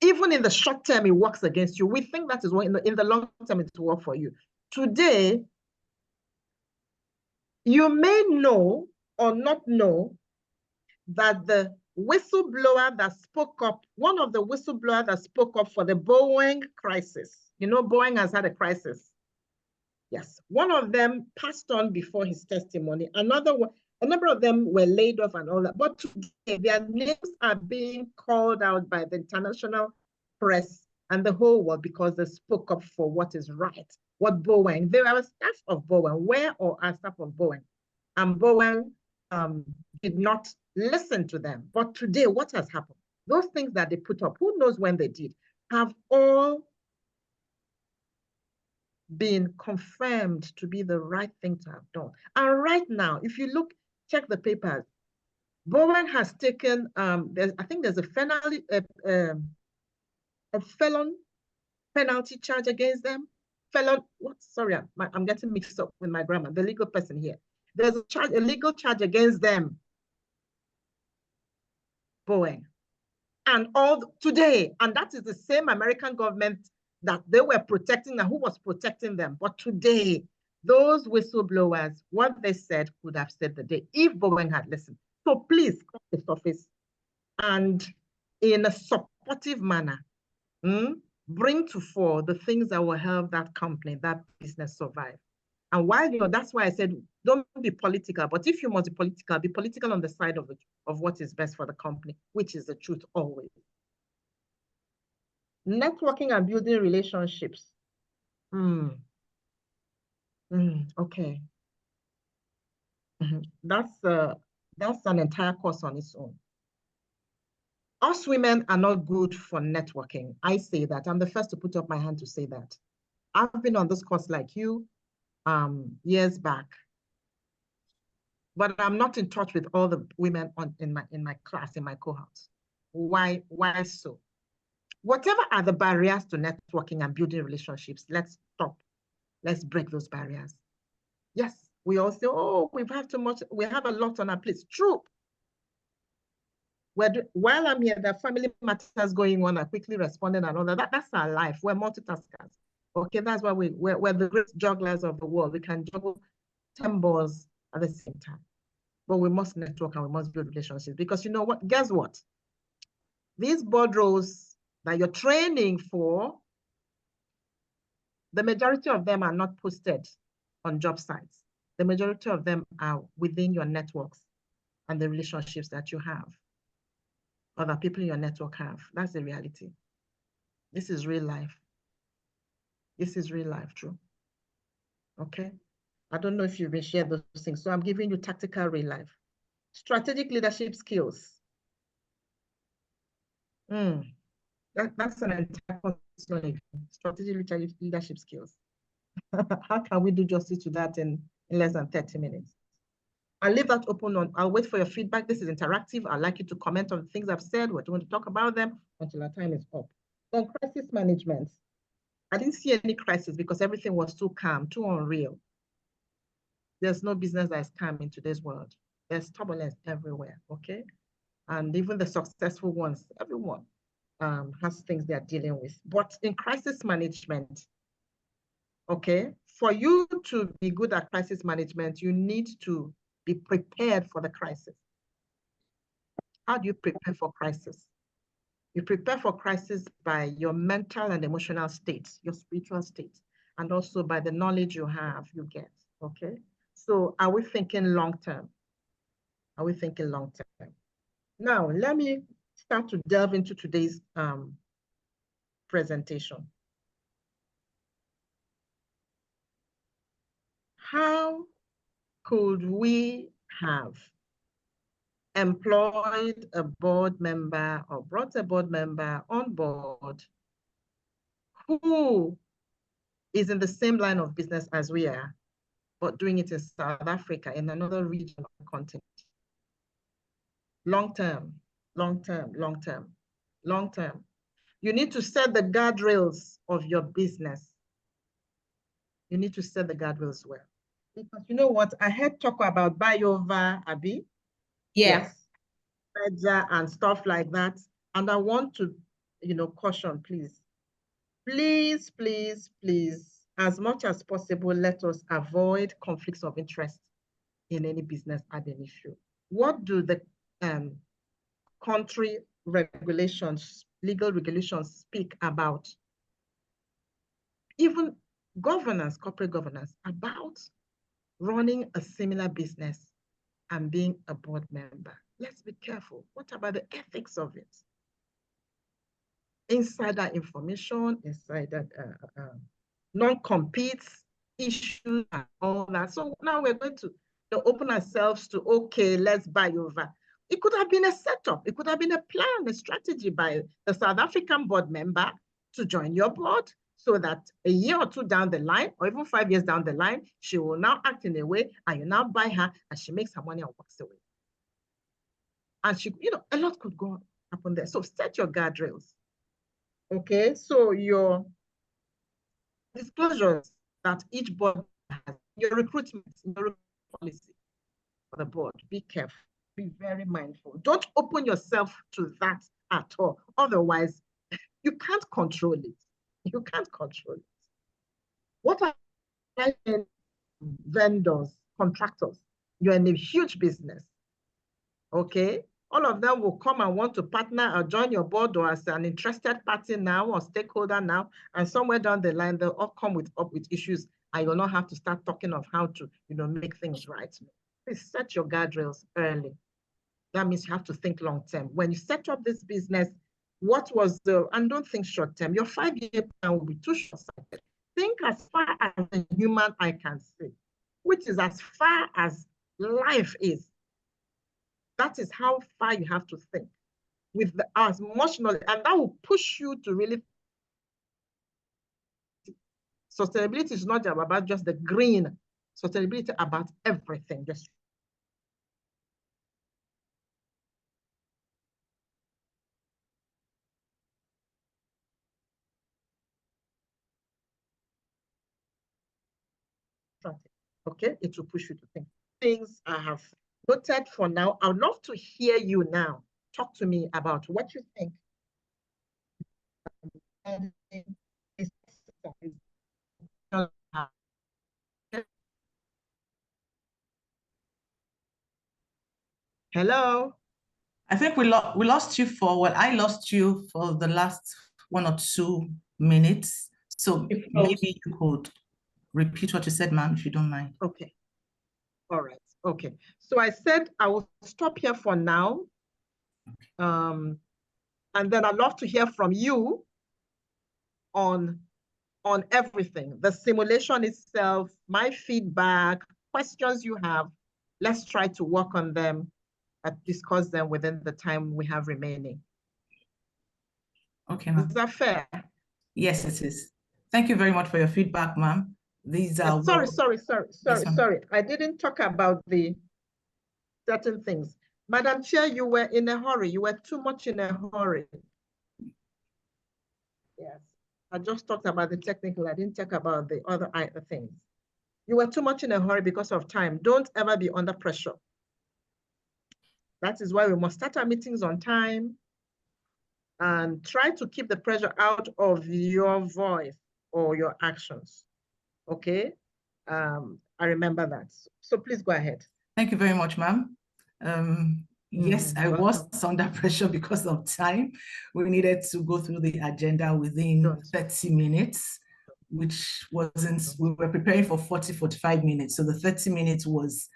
Even in the short term it works against you. We think that is what in the long term it will work for you. Today, you may know or not know that the whistleblower that spoke up, one of the whistleblowers that spoke up for the Boeing crisis, you know, Boeing has had a crisis. Yes, one of them passed on before his testimony. Another one, a number of them were laid off and all that. But today, their names are being called out by the international press and the whole world because they spoke up for what is right. What Boeing, they were staff of Boeing, where or are staff of Boeing. And Boeing did not listen to them. But today, what has happened? Those things that they put up, who knows when they did, have all been confirmed to be the right thing to have done. And right now, if you look, check the papers, Bowen has taken, I think there's a felon penalty charge against them. Sorry, I'm getting mixed up with my grammar, the legal person here. There's a legal charge against them, Bowen. And all today, and that is the same American government that they were protecting and who was protecting them. But today, those whistleblowers, what they said could have said the day if Boeing had listened. So please come to the surface and in a supportive manner, bring to fore the things that will help that company, that business survive. And while that's why I said, don't be political, but if you must be political on the side of what is best for the company, which is the truth always. Networking and building relationships. Okay. That's an entire course on its own. Us women are not good for networking. I say that. I'm the first to put up my hand to say that. I've been on this course like you years back, but I'm not in touch with all the women in my class, in my cohorts. Why so? Whatever are the barriers to networking and building relationships, let's stop. Let's break those barriers. Yes, we all say, oh, we have a lot on our plates. True. While I'm here, the family matters going on, I quickly responding and all that. That's our life. We're multitaskers. Okay, that's why we're the great jugglers of the world. We can juggle 10 balls at the same time. But we must network and we must build relationships because you know what? Guess what? These board roles that you're training for, the majority of them are not posted on job sites. The majority of them are within your networks and the relationships that you have, or that people in your network have. That's the reality. This is real life. This is real life, true. Okay? I don't know if you've been shared those things. So I'm giving you tactical real life. Strategic leadership skills. That's an entire strategic leadership skills. How can we do justice to that in less than 30 minutes? I'll leave that open on. I'll wait for your feedback. This is interactive. I'd like you to comment on the things I've said. We're going to talk about them until our time is up. Then crisis management. I didn't see any crisis because everything was too calm, too unreal. There's no business that is calm in today's world. There's turbulence everywhere, okay? And even the successful ones, everyone has things they're dealing with. But in crisis management, okay, for you to be good at crisis management, you need to be prepared for the crisis. How do you prepare for crisis? You prepare for crisis by your mental and emotional state, your spiritual state, and also by the knowledge you get, okay? So are we thinking long-term? Are we thinking long-term? Now, let me start to delve into today's presentation. How could we have employed a board member or brought a board member on board who is in the same line of business as we are, but doing it in South Africa, in another region of the continent. Long term, long term, long term, long term. You need to set the guardrails of your business. You need to set the guardrails well. Because you know what? I heard talk about buyover, Abby. Yeah. Yes. And stuff like that. And I want to, caution, please. Please, please, please, as much as possible, let us avoid conflicts of interest in any business ad initio. What do the country regulations, legal regulations speak about? Even governance, corporate governance, about running a similar business and being a board member. Let's be careful. What about the ethics of it? Insider information, insider non-competes, issues, and all that. So now we're going to open ourselves to, okay, let's buy over. It could have been a setup. It could have been a plan, a strategy by the South African board member to join your board so that a year or two down the line, or even 5 years down the line, she will now act in a way and you now buy her and she makes her money and walks away. And she, a lot could go happen there. So set your guardrails. Okay, so your disclosures that each board has, your recruitment policy for the board, be careful, be very mindful. Don't open yourself to that at all. Otherwise, you can't control it. You can't control it. What are vendors, contractors? You're in a huge business, okay? All of them will come and want to partner or join your board or as an interested party now or stakeholder now, and somewhere down the line, they'll all come up with issues and you'll not have to start talking of how to, make things right. Please set your guardrails early. That means you have to think long term. When you set up this business, what was and don't think short term. Your 5-year plan will be too short-sighted. Think as far as a human eye can see, which is as far as life is. That is how far you have to think with as much knowledge, and that will push you to really. Sustainability is not about just the green. Sustainability about everything. Just okay, it will push you to think. Things I have noted for now. I would love to hear you now. Talk to me about what you think. Hello. I think we lost you I lost you for the last 1 or 2 minutes. So maybe you could repeat what you said, ma'am, if you don't mind. Okay. All right. Okay. So I said I will stop here for now. And then I'd love to hear from you on everything, the simulation itself, my feedback, questions you have. Let's try to work on them and discuss them within the time we have remaining. Okay, ma'am. Is that fair? Yes, it is. Thank you very much for your feedback, ma'am. These are sorry. I didn't talk about the certain things. Madam Chair, you were in a hurry. You were too much in a hurry. Yes. I just talked about the technical. I didn't talk about the other things. You were too much in a hurry because of time. Don't ever be under pressure. That is why we must start our meetings on time and try to keep the pressure out of your voice or your actions. Okay? I remember that. So please go ahead. Thank you very much, ma'am. Yes, I was under pressure because of time. We needed to go through the agenda within 30 minutes, which wasn't, we were preparing for 45 minutes. So the 30 minutes was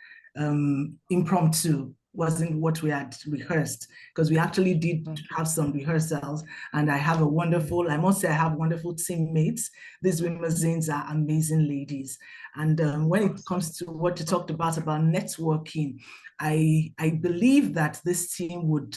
impromptu. wasn't what we had rehearsed, because we actually did have some rehearsals, and I have a wonderful, I must say I have wonderful teammates. These Women's are amazing ladies. And when it comes to what you talked about networking, I believe that this team would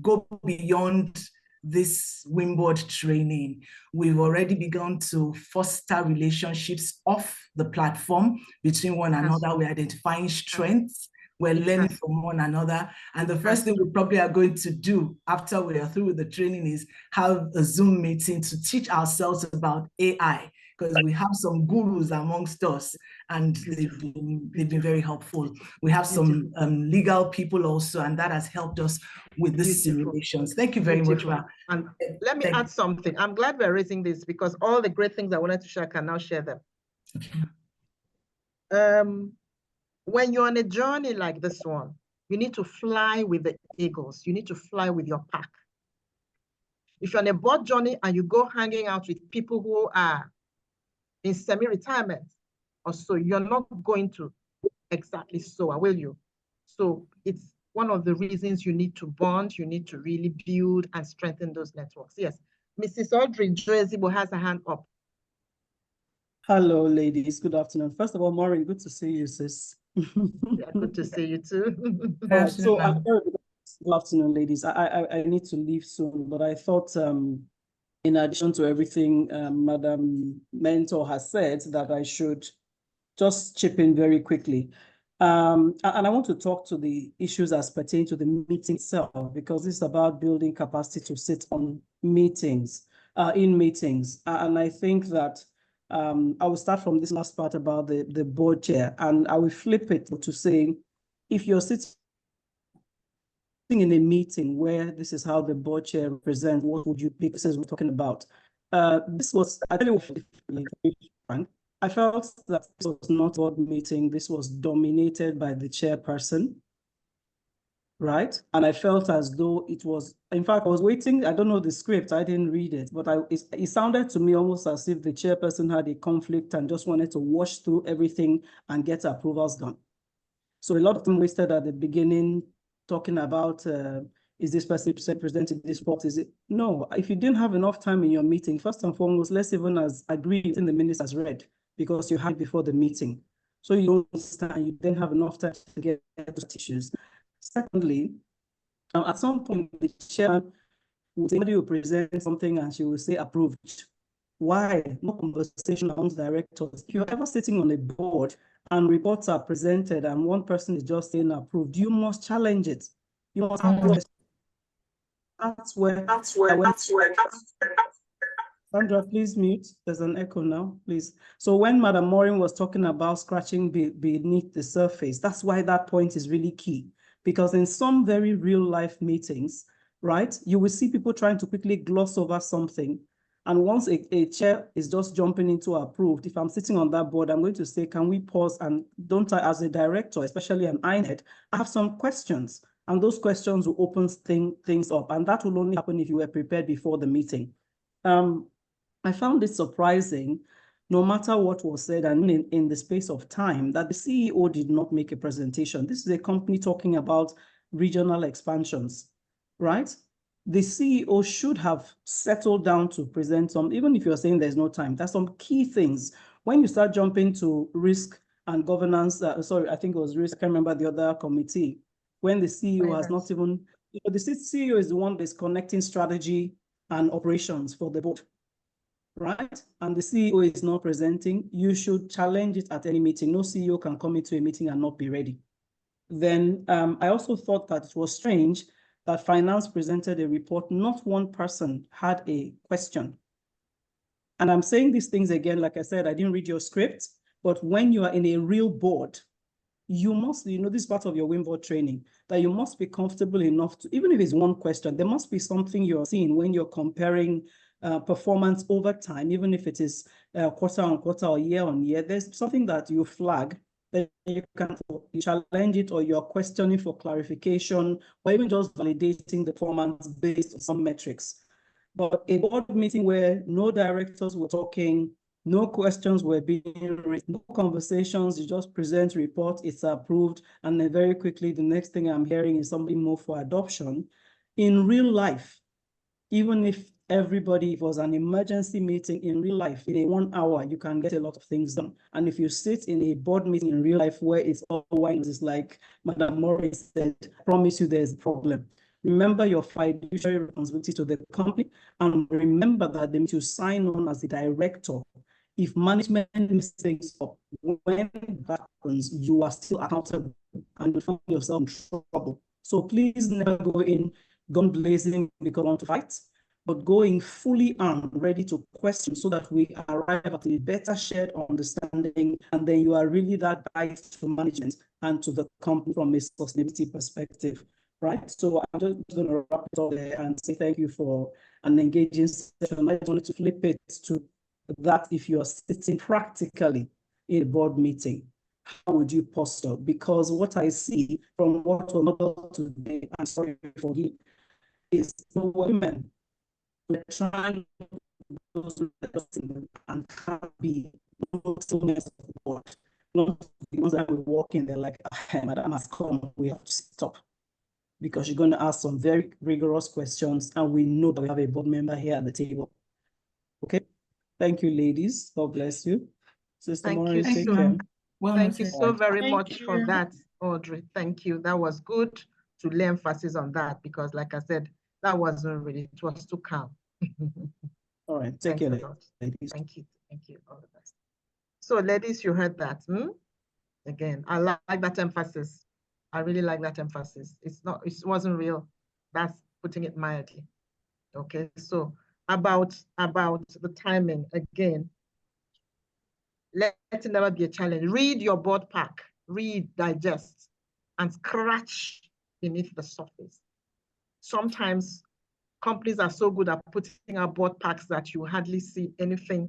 go beyond this WIMBoard training. We've already begun to foster relationships off the platform between one another. We're identifying strengths. We're learning from one another. And the first thing we probably are going to do after we are through with the training is have a Zoom meeting to teach ourselves about AI, because we have some gurus amongst us, and they've been very helpful. We have some legal people also, and that has helped us with the simulations. Thank you very much, Ma. And let me add something. I'm glad we're raising this, because all the great things I wanted to share, I can now share them. Okay. When you're on a journey like this one, you need to fly with the eagles. You need to fly with your pack. If you're on a board journey and you go hanging out with people who are in semi-retirement or so, you're not going to exactly soar, will you? So it's one of the reasons you need to bond, you need to really build and strengthen those networks. Yes, Mrs. Audrey Joezibo has a hand up. Hello, ladies. Good afternoon. First of all, Maureen, good to see you, sis. Yeah, good to see you too. So good afternoon, ladies. I need to leave soon, but I thought in addition to everything Madam Mentor has said, that I should just chip in very quickly. And I want to talk to the issues as pertain to the meeting itself, because this is about building capacity to sit on meetings, in meetings. And I think that I will start from this last part about the board chair, and I will flip it to say, if you're sitting in a meeting where this is how the board chair represents, what would you pick? This is what we're talking about. This was, I tell you, I felt that this was not a board meeting. This was dominated by the chairperson, right? And I felt as though it was, in fact, I was waiting. I don't know the script. I didn't read it, but it sounded to me almost as if the chairperson had a conflict and just wanted to wash through everything and get approvals done. So a lot of time wasted at the beginning talking about, is this person presenting this part? Is it? No, if you didn't have enough time in your meeting, first and foremost, let's even as agreed in the minutes as read, because you had it before the meeting. So you don't understand, you didn't have enough time to get those issues. Secondly, at some point, the chair somebody will present something and she will say approved. Why? No conversation amongst directors. If you're ever sitting on a board and reports are presented and one person is just saying approved, you must challenge it. You must have That's where Sandra, please mute. There's an echo now, please. So when Madam Maureen was talking about scratching beneath the surface, that's why that point is really key. Because in some very real life meetings, right, you will see people trying to quickly gloss over something. And once a chair is just jumping into approved, if I'm sitting on that board, I'm going to say, can we pause? And don't I, as a director, especially an INED, I have some questions. And those questions will open things up. And that will only happen if you were prepared before the meeting. I found it surprising, no matter what was said, and in the space of time, that the CEO did not make a presentation. This is a company talking about regional expansions, right? The CEO should have settled down to present some, even if you're saying there's no time, there's some key things. When you start jumping to risk and governance, sorry, I think it was risk, I can't remember the other committee, when the CEO has not even, the CEO is the one that's connecting strategy and operations for the board, right? And the CEO is not presenting, you should challenge it at any meeting. No CEO can come into a meeting and not be ready. Then I also thought that it was strange that finance presented a report, not one person had a question. And I'm saying these things again, like I said, I didn't read your script, but when you are in a real board, you must, you know, this is part of your WIMBoard training, that you must be comfortable enough to, even if it's one question, there must be something you're seeing when you're comparing performance over time, even if it is quarter on quarter or year on year, there's something that you flag that you can challenge it, or you're questioning for clarification, or even just validating the performance based on some metrics. But a board meeting where no directors were talking, No questions were being raised, no conversations, you just present report, it's approved, and then very quickly, the next thing I'm hearing is somebody move for adoption. In real life, even if everybody, if it was an emergency meeting in real life, in a 1 hour, you can get a lot of things done. And if you sit in a board meeting in real life where it's all wine, it's like Madam Morris said, I promise you there's a problem. Remember your fiduciary responsibility to the company, and remember that they need to sign on as the director. If management mistakes up, when that happens, you are still accountable and you find yourself in trouble. So please never go in gun blazing because you want to fight, but going fully armed, ready to question so that we arrive at a better shared understanding, and then you are really that guide to management and to the company from a sustainability perspective, right? So I'm just going to wrap it up there and say thank you for an engaging session. I just wanted to flip it to that if you're sitting practically in a board meeting, how would you posture? Because what I see from what was not today, I'm sorry for you, is the women we're trying to and can't be stillness of the board. Not the ones that we walk in, they're like, hey, Madam has come, we have to stop. Because you're going to ask some very rigorous questions, and we know that we have a board member here at the table. Okay, thank you, ladies. God bless you. Sister Morris, take care. Well, thank you so very much for that, Audrey. Thank you. That was good to lay emphasis on that, because like I said, that wasn't really, it was too calm. All right, take care, ladies. Thank you. Thank you. All the best. So, ladies, you heard that. Again, I like that emphasis. I really like that emphasis. It wasn't real. That's putting it mildly. Okay, so about the timing again. Let it never be a challenge. Read your board pack, read, digest, and scratch beneath the surface. Sometimes companies are so good at putting out board packs that you hardly see anything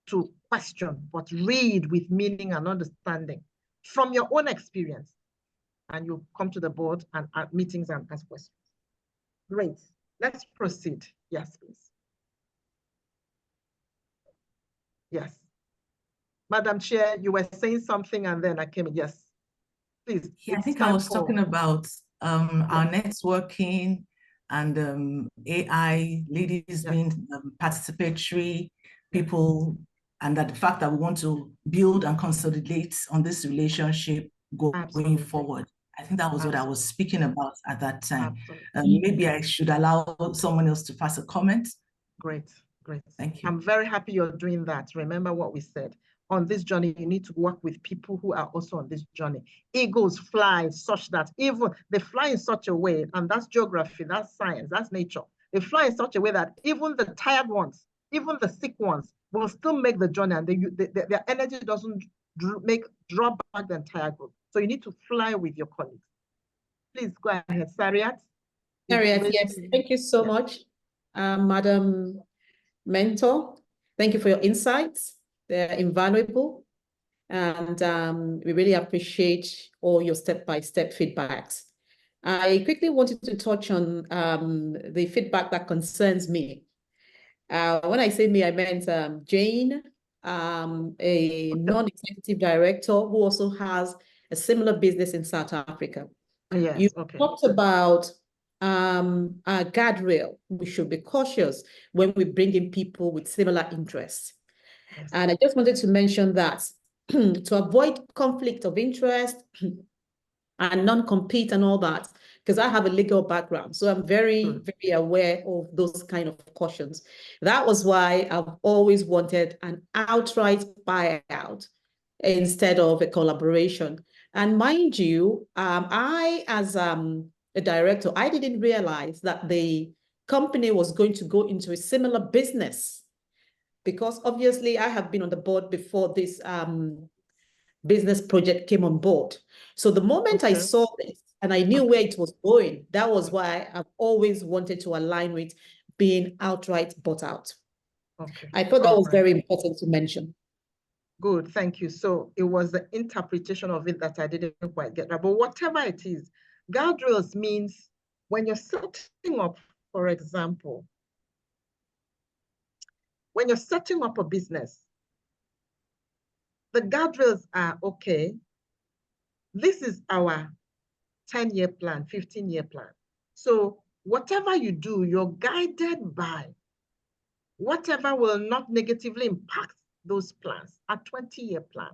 to question, but read with meaning and understanding from your own experience. And you come to the board and at meetings and ask questions. Great, let's proceed. Yes, please. Yes. Madam Chair, you were saying something and then I came in. Yes, please. Yeah, I think I was talking about our networking and AI, ladies being participatory people, and that the fact that we want to build and consolidate on this relationship going forward. I think that was what I was speaking about at that time. Maybe I should allow someone else to pass a comment. Great, great. Thank you. I'm very happy you're doing that. Remember what we said. On this journey, you need to work with people who are also on this journey. Eagles fly such that even they fly in such a way, and that's geography, that's science, that's nature. They fly in such a way that even the tired ones, even the sick ones will still make the journey, and their energy doesn't draw back the entire group. So you need to fly with your colleagues. Please go ahead, Sariat. Sariat, yes, thank you so much, Madam Mentor. Thank you for your insights. They're invaluable. And we really appreciate all your step-by-step feedbacks. I quickly wanted to touch on the feedback that concerns me. When I say me, I meant Jane, a non-executive director who also has a similar business in South Africa. Yes, you talked about a guardrail. We should be cautious when we bring in people with similar interests. Yes. And I just wanted to mention that to avoid conflict of interest and non-compete and all that, because I have a legal background. So I'm very, very aware of those kind of cautions. That was why I've always wanted an outright buyout instead of a collaboration. And mind you, I, as a director, I didn't realize that the company was going to go into a similar business, because obviously I have been on the board before this business project came on board. So the moment I saw this and I knew where it was going, that was why I've always wanted to align with being outright bought out. I thought that was very important to mention. Good, thank you. So it was the interpretation of it that I didn't quite get that. But whatever it is, guardrails means when you're setting up, for example, when you're setting up a business, the guardrails are okay. This is our 10-year plan, 15-year plan. So whatever you do, you're guided by whatever will not negatively impact those plans, a 20-year plan.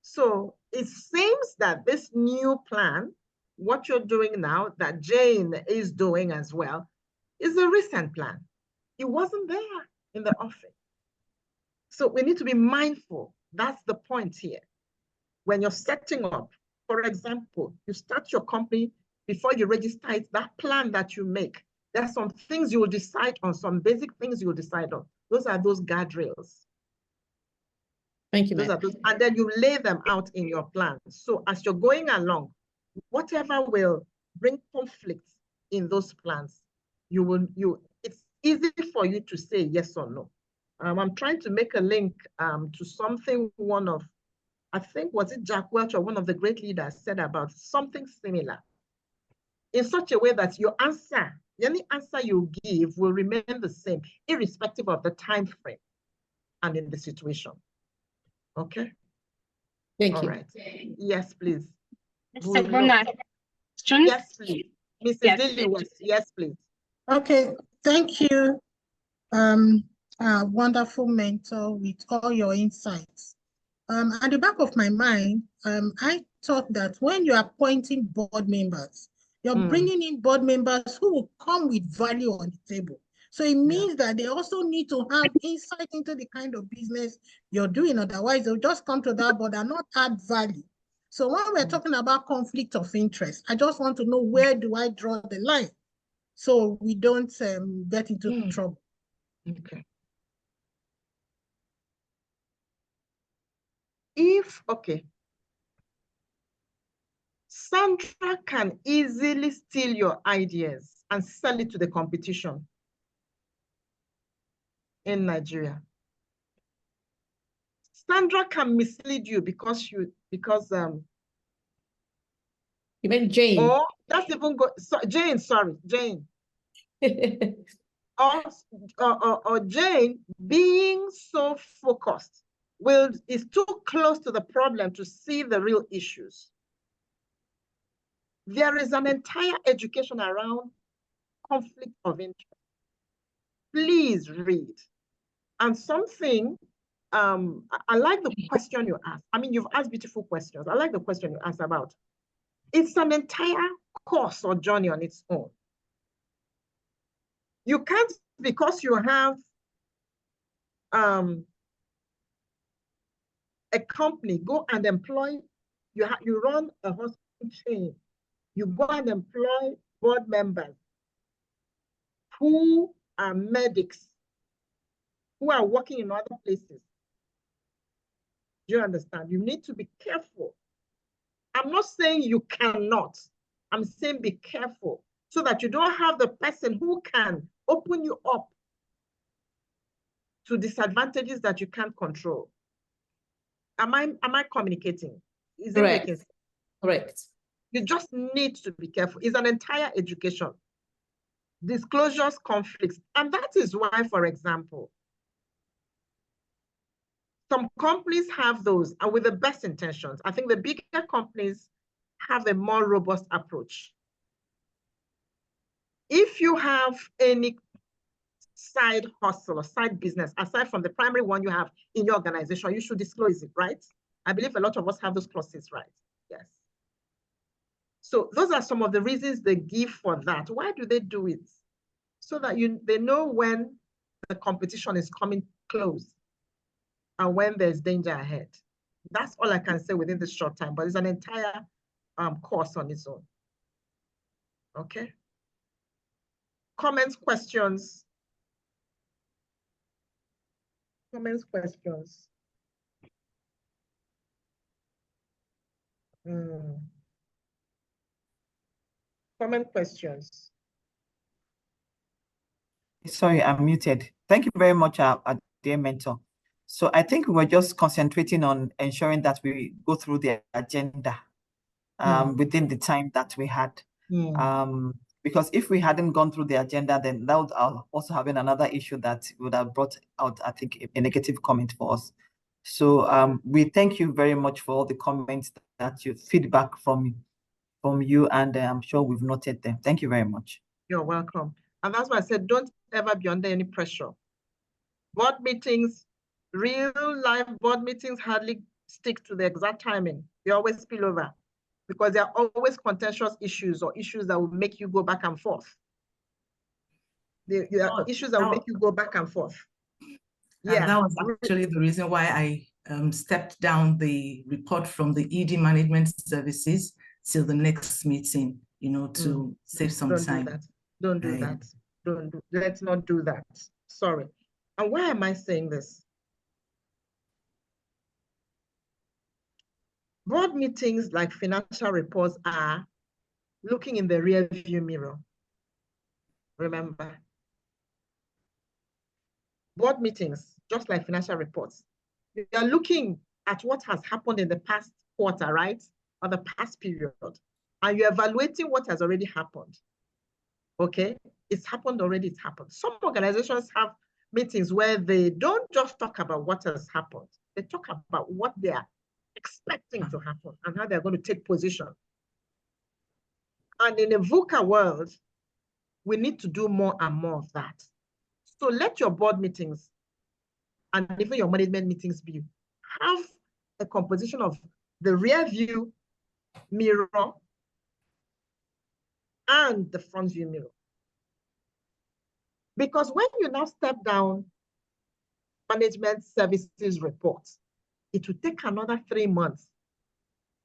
So it seems that this new plan, what you're doing now, that Jane is doing as well, is a recent plan. It wasn't there in the office. So we need to be mindful. That's the point here. When you're setting up, for example, you start your company, before you register it, that plan that you make, there are some things you will decide on, some basic things you will decide on. Those are those guardrails. Thank you, ma'am. And then you lay them out in your plan. So as you're going along, whatever will bring conflict in those plans, it's easy for you to say yes or no. I'm trying to make a link to something I think, was it Jack Welch or one of the great leaders said about something similar, in such a way that your answer, any answer you give will remain the same, irrespective of the time frame and in the situation. Okay? Thank you. All right. Yes, please. Yes, please. Mrs. Lily West, yes, please. Okay, thank you, wonderful mentor with all your insights. At the back of my mind, I thought that when you're appointing board members, you're bringing in board members who will come with value on the table. So it means that they also need to have insight into the kind of business you're doing. Otherwise, they'll just come to that board and not add value. So when we're talking about conflict of interest, I just want to know, where do I draw the line so we don't get into trouble? Okay. Sandra can easily steal your ideas and sell it to the competition in Nigeria. Sandra can mislead you because you meant Jane. Or that's even good. So, Jane, sorry, Jane. or Jane being so focused is too close to the problem to see the real issues. There is an entire education around conflict of interest. Please read. And something, I like the question you asked. I mean, you've asked beautiful questions. I like the question you asked about. It's an entire course or journey on its own. You can't, because you have a company, go and employ, you run a hospital chain, you go and employ board members who are medics, who are working in other places. Do you understand? You need to be careful. I'm not saying you cannot. I'm saying be careful so that you don't have the person who can open you up to disadvantages that you can't control. Am I communicating? Is it making sense? Correct. You just need to be careful. It's an entire education. Disclosures, conflicts. And that is why, for example, some companies have those, and with the best intentions. I think the bigger companies have a more robust approach. If you have any side hustle or side business, aside from the primary one you have in your organization, you should disclose it, right? I believe a lot of us have those clauses, right? Yes. So those are some of the reasons they give for that. Why do they do it? So that they know when the competition is coming close and when there's danger ahead. That's all I can say within this short time, but it's an entire course on its own. Okay. Comments, questions? Comments, questions? Comment, questions? Sorry, I'm muted. Thank you very much, our dear mentor. So I think we were just concentrating on ensuring that we go through the agenda within the time that we had. Because if we hadn't gone through the agenda, then that would also have been another issue that would have brought out, I think, a negative comment for us. So we thank you very much for all the comments that you feedback from you, and I'm sure we've noted them. Thank you very much. You're welcome. And that's why I said, don't ever be under any pressure. Board meetings, real life board meetings hardly stick to the exact timing. They always spill over because there are always contentious issues or issues that will make you go back and forth. There are issues that will make you go back and forth. Yeah. And that was actually the reason why I stepped down the report from the ED Management Services till the next meeting, you know, to save some time. Don't do that. Let's not do that. Sorry. And why am I saying this? Board meetings like financial reports are looking in the rear view mirror. Remember, board meetings, just like financial reports, they are looking at what has happened in the past quarter, right? Or the past period. And you're evaluating what has already happened. Okay? It's happened already, it's happened. Some organizations have meetings where they don't just talk about what has happened. They talk about what they are expecting to happen and how they're going to take position. And in a VUCA world, we need to do more and more of that. So let your board meetings and even your management meetings have a composition of the rear view mirror and the front view mirror. Because when you now step down management services reports, it will take another 3 months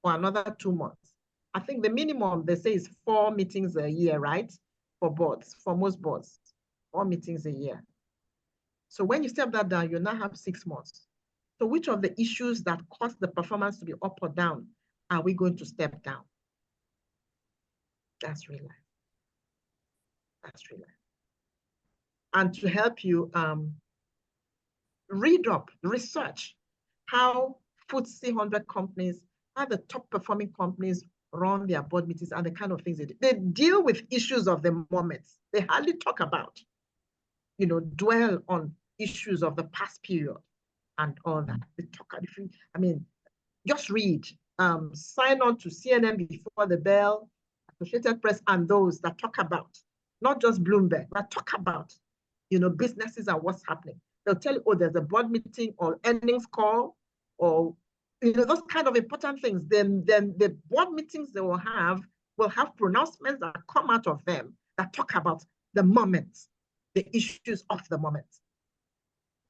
or another 2 months. I think the minimum they say is 4 meetings a year, right? For boards, for most boards, 4 meetings a year. So when you step that down, you now have 6 months. So which of the issues that cause the performance to be up or down are we going to step down? That's real life. That's real life. And to help you read up, research how FTSE 100 companies, how the top performing companies run their board meetings and the kind of things they do. They deal with issues of the moment. They hardly talk about, you know, dwell on issues of the past period and all that. They talk, just read, sign on to CNN Before the Bell, Associated Press, and those that talk about, not just Bloomberg, but talk about, you know, businesses and what's happening. They'll tell you, oh, there's a board meeting or earnings call or, you know, those kind of important things. Then the board meetings they will have pronouncements that come out of them that talk about the moment, the issues of the moment.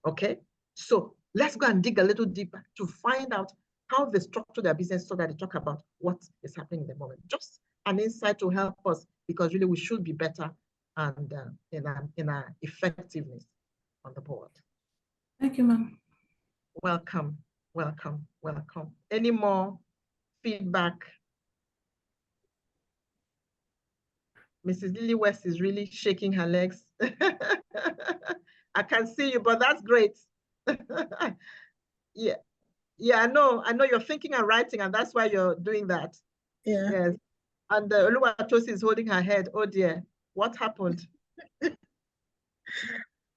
Okay? So let's go and dig a little deeper to find out how they structure their business so that they talk about what is happening in the moment. Just an insight to help us, because really we should be better and in our effectiveness on the board. Thank you, ma'am. Welcome, welcome, welcome. Any more feedback? Mrs. Lily West is really shaking her legs. I can see you, but that's great. Yeah, I know you're thinking and writing, and that's why you're doing that. Yeah. Yes. And Oluwatosi is holding her head. Oh dear, what happened?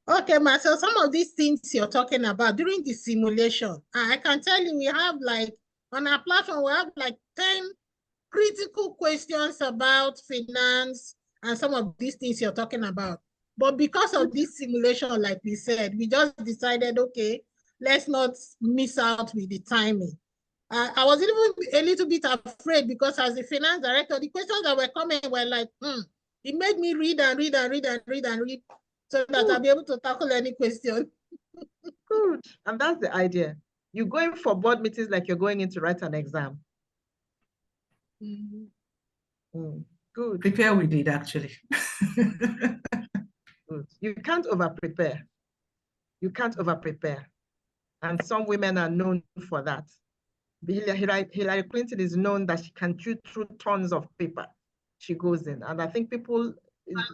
Okay, ma, so some of these things you're talking about during the simulation, I can tell you we have like, on our platform, we have like 10 critical questions about finance and some of these things you're talking about. But because of this simulation, like we said, we just decided, okay, let's not miss out with the timing. I was even a little bit afraid because as the finance director, the questions that were coming were like, it made me read and read and read and read and read so that I'll be able to tackle any question. Good. And that's the idea. You're going for board meetings like you're going in to write an exam. Good. Prepare we did, actually. Good. You can't over-prepare. You can't over-prepare. And some women are known for that. Hillary Clinton is known that she can chew through tons of paper. She goes in. And I think people,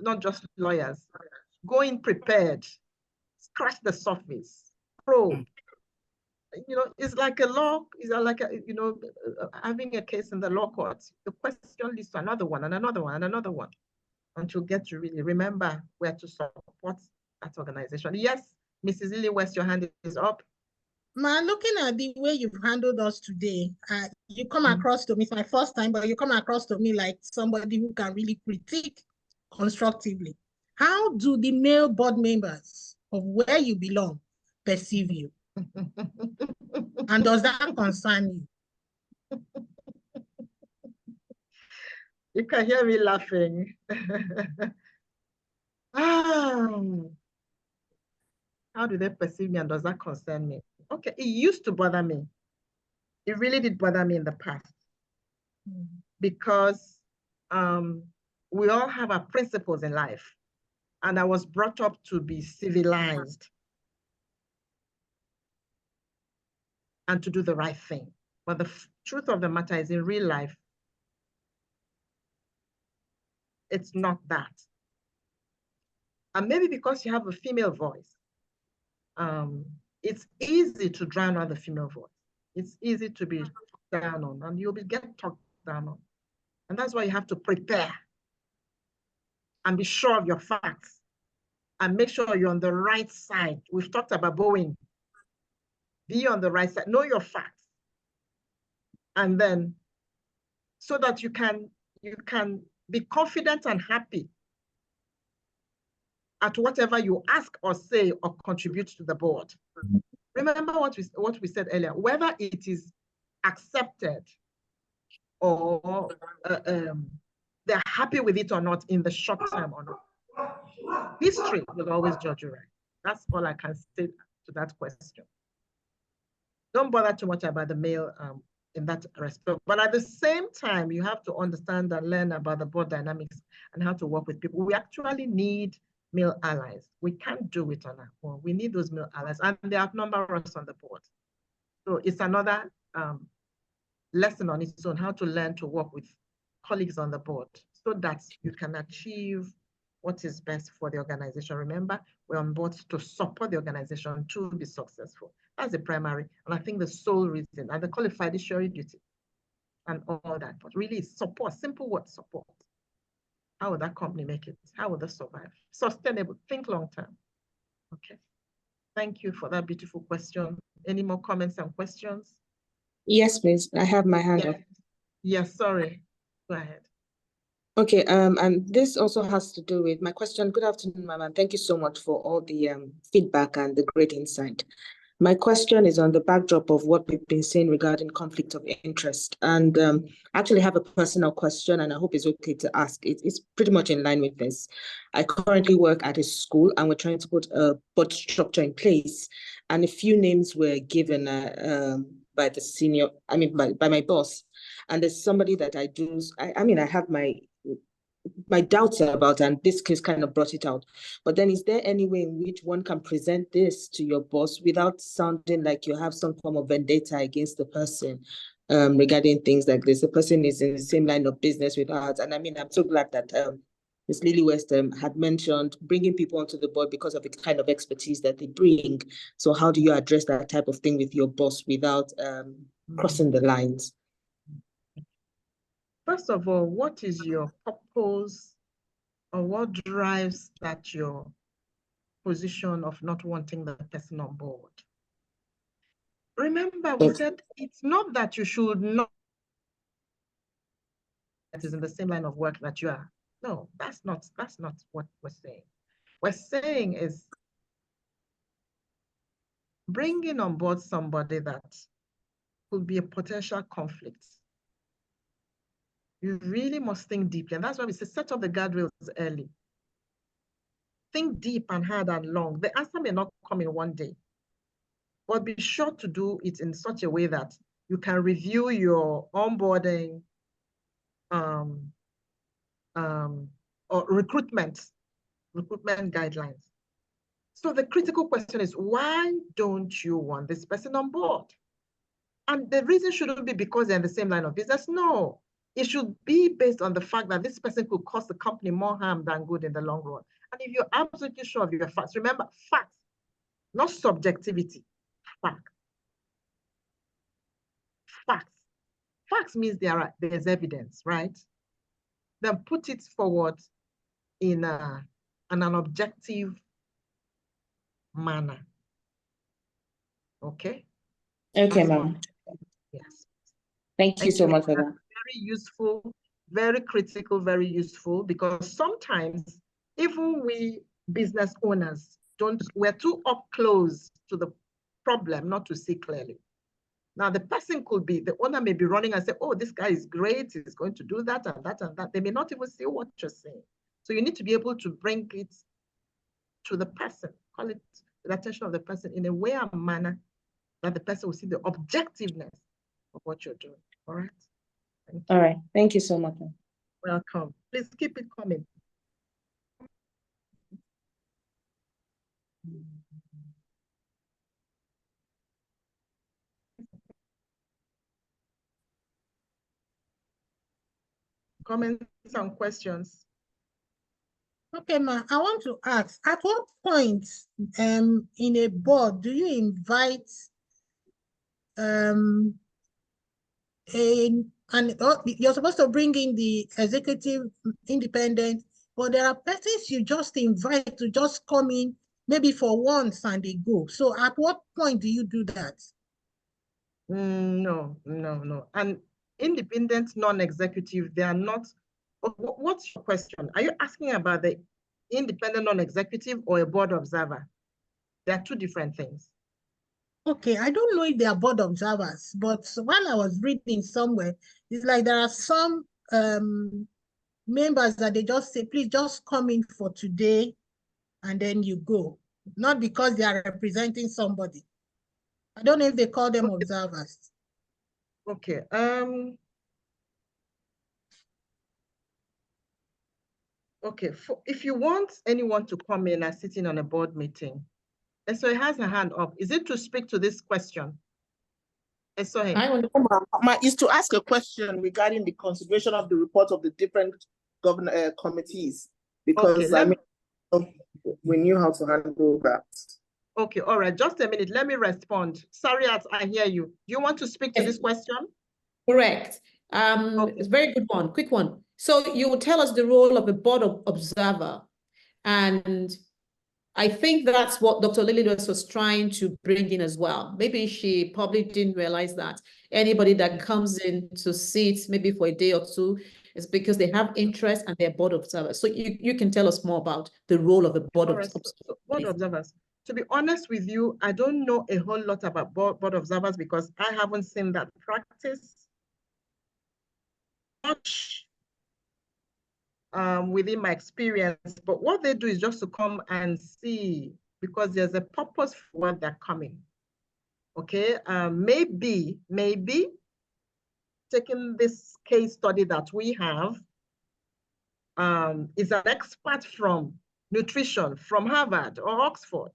not just lawyers, go in prepared, scratch the surface, probe. You know, it's like a law, it's like, having a case in the law courts. The question leads to another one and another one and another one. until get to really remember where to support that organization. Yes, Mrs. Lily West, your hand is up. Ma, looking at the way you've handled us today, you come across to me, it's my first time, but you come across to me like somebody who can really critique constructively. How do the male board members of where you belong perceive you? And does that concern you? You can hear me laughing. How do they perceive me and does that concern me? Okay, it used to bother me. It really did bother me in the past because we all have our principles in life, and I was brought up to be civilized and to do the right thing. But the truth of the matter is, in real life, it's not that. And maybe because you have a female voice, it's easy to drown out the female voice. It's easy to be talked down on, and you'll be get talked down on. And that's why you have to prepare and be sure of your facts and make sure you're on the right side. We've talked about Boeing. Be on the right side, know your facts. And then so that you can be confident and happy at whatever you ask or say or contribute to the board. Remember what we said earlier, whether it is accepted or they're happy with it or not in the short term or not. History will always judge you right. That's all I can say to that question. Don't bother too much about the male in that respect. But at the same time, you have to understand and learn about the board dynamics and how to work with people. We actually need male allies. We can't do it on our own. We need those male allies, and they outnumber us on the board. So it's another lesson on its own, how to learn to work with colleagues on the board so that you can achieve what is best for the organization. Remember, we're on board to support the organization to be successful. That's the primary, and I think the sole reason, and the qualified fiduciary duty and all that, but really support, simple word, support. How will that company make it? How will they survive? Sustainable, think long term. Okay. Thank you for that beautiful question. Any more comments and questions? Yes, please. I have my hand up. Yes, sorry. Go ahead. Okay, and this also has to do with my question. Good afternoon, ma'am, and thank you so much for all the feedback and the great insight. My question is on the backdrop of what we've been saying regarding conflict of interest. And I actually have a personal question, and I hope it's okay to ask. It's pretty much in line with this. I currently work at a school, and we're trying to put a board structure in place. And a few names were given by the senior, by my boss. And there's somebody that I do, I have my doubts about, and this case kind of brought it out. But then is there any way in which one can present this to your boss without sounding like you have some form of vendetta against the person regarding things like this? The person is in the same line of business with ours. And I'm so glad that Ms. Lily West had mentioned bringing people onto the board because of the kind of expertise that they bring. So how do you address that type of thing with your boss without crossing the lines? First of all, what is your purpose or what drives that your position of not wanting the person on board? Remember, we said it's not that you should not that is in the same line of work that you are. No, that's not what we're saying. We're saying is bringing on board somebody that could be a potential conflict. You really must think deeply. And that's why we say set up the guardrails early. Think deep and hard and long. The answer may not come in one day, but be sure to do it in such a way that you can review your onboarding or recruitment guidelines. So the critical question is, why don't you want this person on board? And the reason shouldn't be because they're in the same line of business. No, it should be based on the fact that this person could cause the company more harm than good in the long run. And if you're absolutely sure of your facts, remember, facts, not subjectivity, facts. Facts. Facts means there's evidence, right? Then put it forward in an objective manner. Okay? Okay, ma'am. Yes. Thank you so much for that. Very useful, very critical, very useful, because sometimes even we business owners we're too up close to the problem not to see clearly. Now the person the owner may be running and say, oh, this guy is great, he's going to do that and that and that. They may not even see what you're saying. So you need to be able to bring it to the person, call it the attention of the person in a way and manner that the person will see the objectiveness of what you're doing. All right. All right. Thank you so much. Welcome. Please keep it coming. Comments and questions. Okay, ma, I want to ask, at what point in a board do you invite you're supposed to bring in the executive independent, but there are persons you just invite to just come in maybe for once and they go. So at what point do you do that? No. And independent non-executive, they are not. What's your question? Are you asking about the independent non-executive or a board observer? They are two different things. Okay, I don't know if they are board observers, but while I was reading somewhere, it's like there are some members that they just say, please just come in for today and then you go. Not because they are representing somebody. I don't know if they call them observers. Okay. Okay, if you want anyone to come in and sit in on a board meeting, and so he has a hand up. Is it to speak to this question? Is to ask a question regarding the consideration of the report of the different committees, because okay, we knew how to handle that. Okay, all right, just a minute. Let me respond. Sariat, I hear you. Do you want to speak to this question? Correct. Okay. It's a very good one, quick one. So you will tell us the role of a board observer, and I think that's what Dr. Lillian was trying to bring in as well. Maybe she probably didn't realize that anybody that comes in to sit maybe for a day or two is because they have interest and they're board observers. So you can tell us more about the role of the board observers. Board observers. To be honest with you, I don't know a whole lot about board observers because I haven't seen that practice much within my experience, but what they do is just to come and see because there's a purpose for what they're coming. Okay, maybe taking this case study that we have is an expert from nutrition from Harvard or Oxford,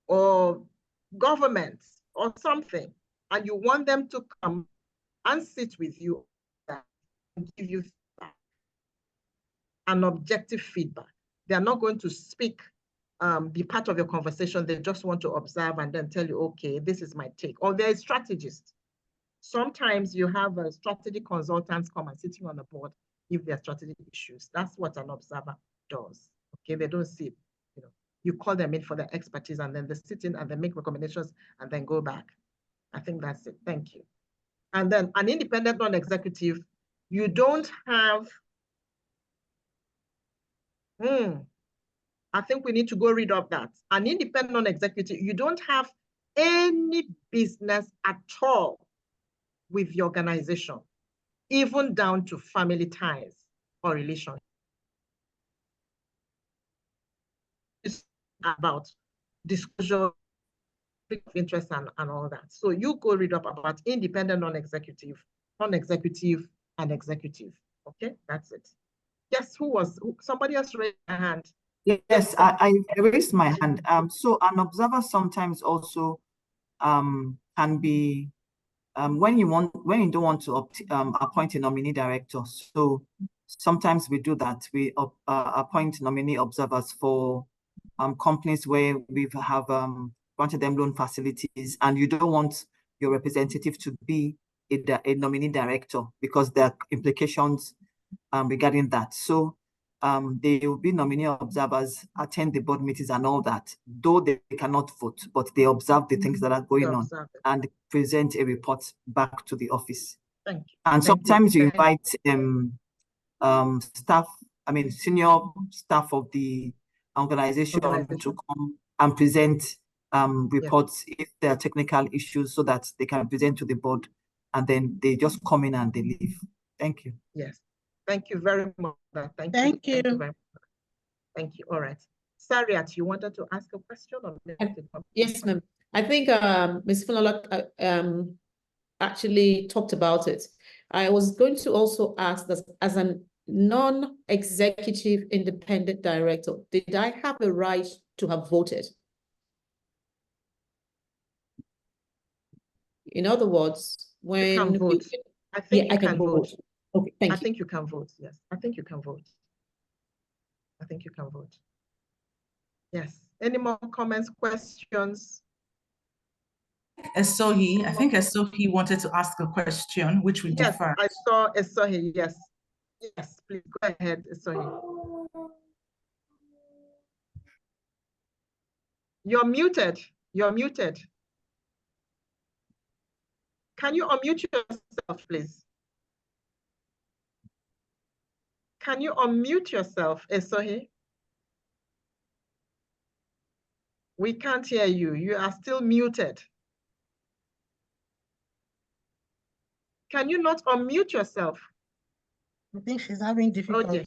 or government or something, and you want them to come and sit with you and give you feedback, an objective feedback. They are not going to speak, be part of your conversation. They just want to observe and then tell you, okay, this is my take. Or they're strategists. Sometimes you have a strategy consultants come and sitting on the board if there are strategic issues. That's what an observer does. Okay, they don't sit. You call them in for their expertise and then they sit in and they make recommendations and then go back. I think that's it. Thank you. And then an independent non-executive, you don't have, I think we need to go read up that. An independent non-executive, you don't have any business at all with the organization, even down to family ties or relationships. It's about disclosure of interest and all that. So you go read up about independent non-executive, and executive. Okay, that's it. Yes, somebody else raised their hand. Yes, I raised my hand. So an observer sometimes also can be when you don't want to appoint a nominee director. So sometimes we do that. We appoint nominee observers for companies where we have granted them loan facilities, and you don't want your representative to be a nominee director because there are implications regarding that. So They will be nominee observers, attend the board meetings and all that, though they cannot vote, but they observe the things that are going on and present a report back to the office. Thank you. And sometimes you invite staff, senior staff of the organization to come and present reports if there are technical issues so that they can present to the board, and then they just come in and they leave. Thank you. Yes. Thank you very much. Thank you. Thank you. Very much. Thank you. All right. Sariat, you wanted to ask a question? Or yes, ma'am. I think Ms. Funola actually talked about it. I was going to also ask that as a non-executive independent director, did I have a right to have voted? In other words, when you can vote. I think you can vote. Okay, thank you. I think you can vote. Yes, I think you can vote. I think you can vote. Yes. Any more comments, questions? Esohi, I think Esohi wanted to ask a question, which we defer. I saw Esohi, yes. Yes, please go ahead, Esohi. You're muted. You're muted. Can you unmute yourself, please? Can you unmute yourself, Esohi? We can't hear you. You are still muted. Can you not unmute yourself? I think she's having difficulty.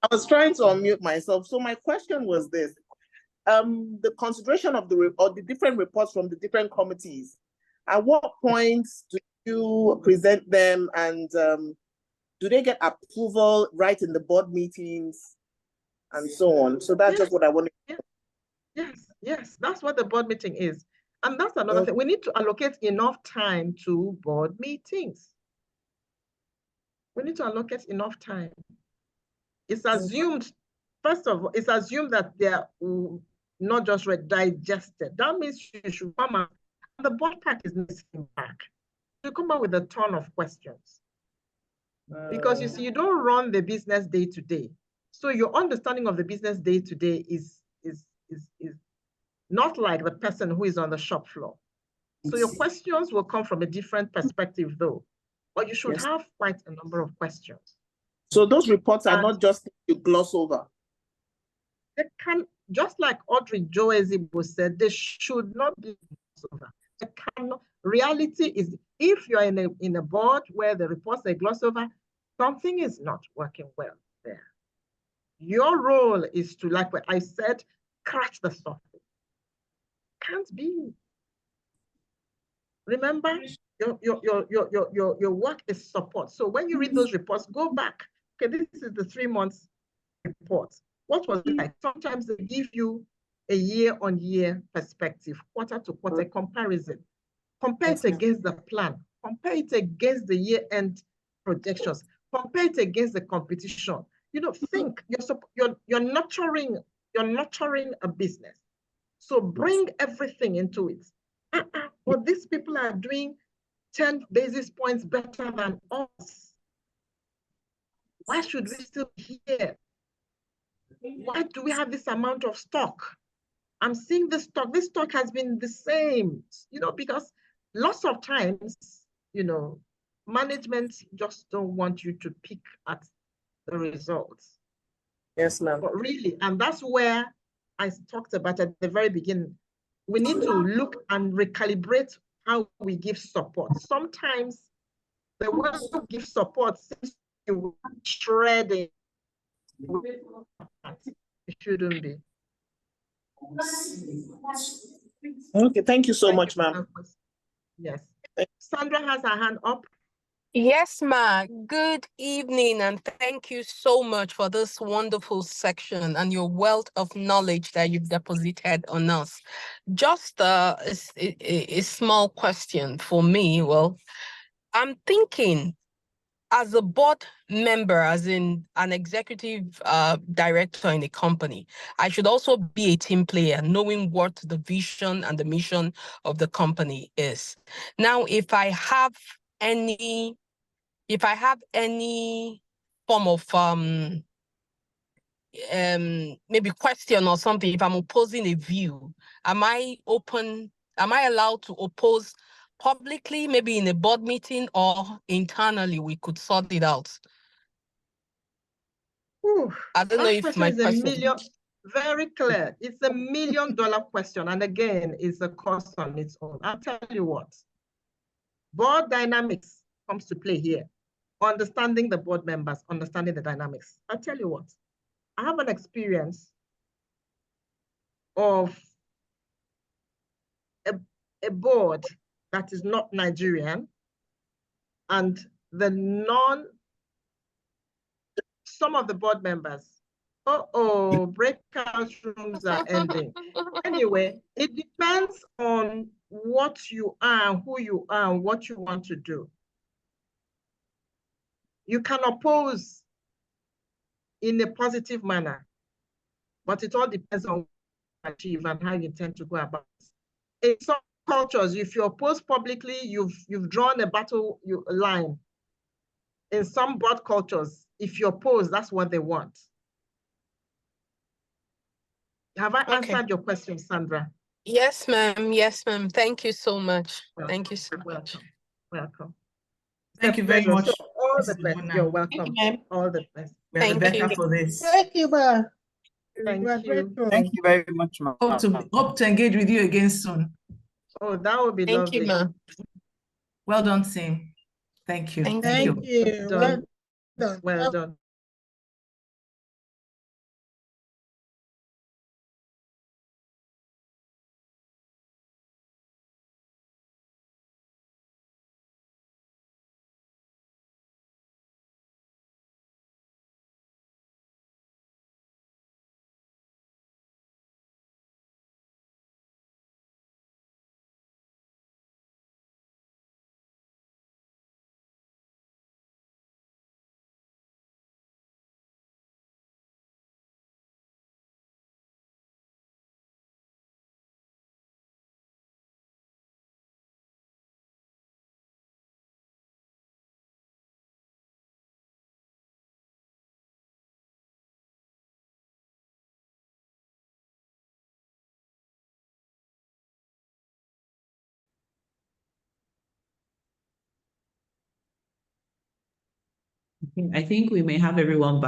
I was trying to unmute myself. So my question was this. The consideration of the different reports from the different committees, at what points do you present them, and do they get approval right in the board meetings and so on? So that's just what I wanted. Yes, that's what the board meeting is. And that's another thing. We need to allocate enough time to board meetings. We need to allocate enough time. It's assumed, first of all, it's assumed that they are not just digested. That means you should come out. The board pack is missing back. You come out with a ton of questions. Because you see, you don't run the business day to day. So your understanding of the business day to day is not like the person who is on the shop floor. So your questions will come from a different perspective though. But you should have quite a number of questions. So those reports are not just you gloss over. They can, just like Audrey Joe-Ezigbo said, they should not be glossed over. They cannot. Reality is, if you're in a board where the reports are glossed over, something is not working well there. Your role is to, like what I said, scratch the surface. Can't be. Remember, your work is support. So when you read those reports, go back. Okay, this is the 3 months report. What was it like? Sometimes they give you a year-on-year perspective, quarter-to-quarter comparison. Compare it against the plan. Compare it against the year-end projections. Compare it against the competition. You know, think you're nurturing a business. So bring everything into it. But these people are doing 10 basis points better than us. Why should we still be here? Why do we have this amount of stock? I'm seeing this stock has been the same, you know, because lots of times, you know, management just don't want you to pick at the results. Yes, ma'am. But really, and that's where I talked about at the very beginning, we need to look and recalibrate how we give support. Sometimes the way we give support seems to be shredding. It shouldn't be. Okay, thank you so much, ma'am. Yes. Sandra has her hand up. Yes, ma. Good evening, and thank you so much for this wonderful section and your wealth of knowledge that you've deposited on us. Just a small question for me. Well, I'm thinking, as a board member, as in an executive director in a company, I should also be a team player, knowing what the vision and the mission of the company is. Now, if I have any form of maybe question or something, if I'm opposing a view, am I allowed to oppose publicly, maybe in a board meeting, or internally we could sort it out? Ooh, I don't know that if question my is question... very clear. It's $1 million question. And again, it's a cost on its own. I'll tell you what, board dynamics comes to play here. Understanding the board members, understanding the dynamics. I'll tell you what, I have an experience of a board that is not Nigerian, and some of the board members, breakout rooms are ending. Anyway, it depends on what you are, who you are, and what you want to do. You can oppose in a positive manner, but it all depends on what you achieve and how you intend to go about it. In some cultures, if you oppose publicly, you've drawn a battle line. In some board cultures, if you oppose, that's what they want. Have I answered your question, Sandra? Yes, ma'am. Yes, ma'am. Thank you so much. Welcome. Thank you so much. Welcome. Thank you very much. So all the best. You're welcome. All the best. We are the better for this. Thank you, Ma. Thank you. Thank you very much, Ma. Hope to engage with you again soon. Oh, that would be lovely. Thank you, Ma. Well done, Sim. Thank you. Thank you. Well done. Well done. I think we may have everyone back.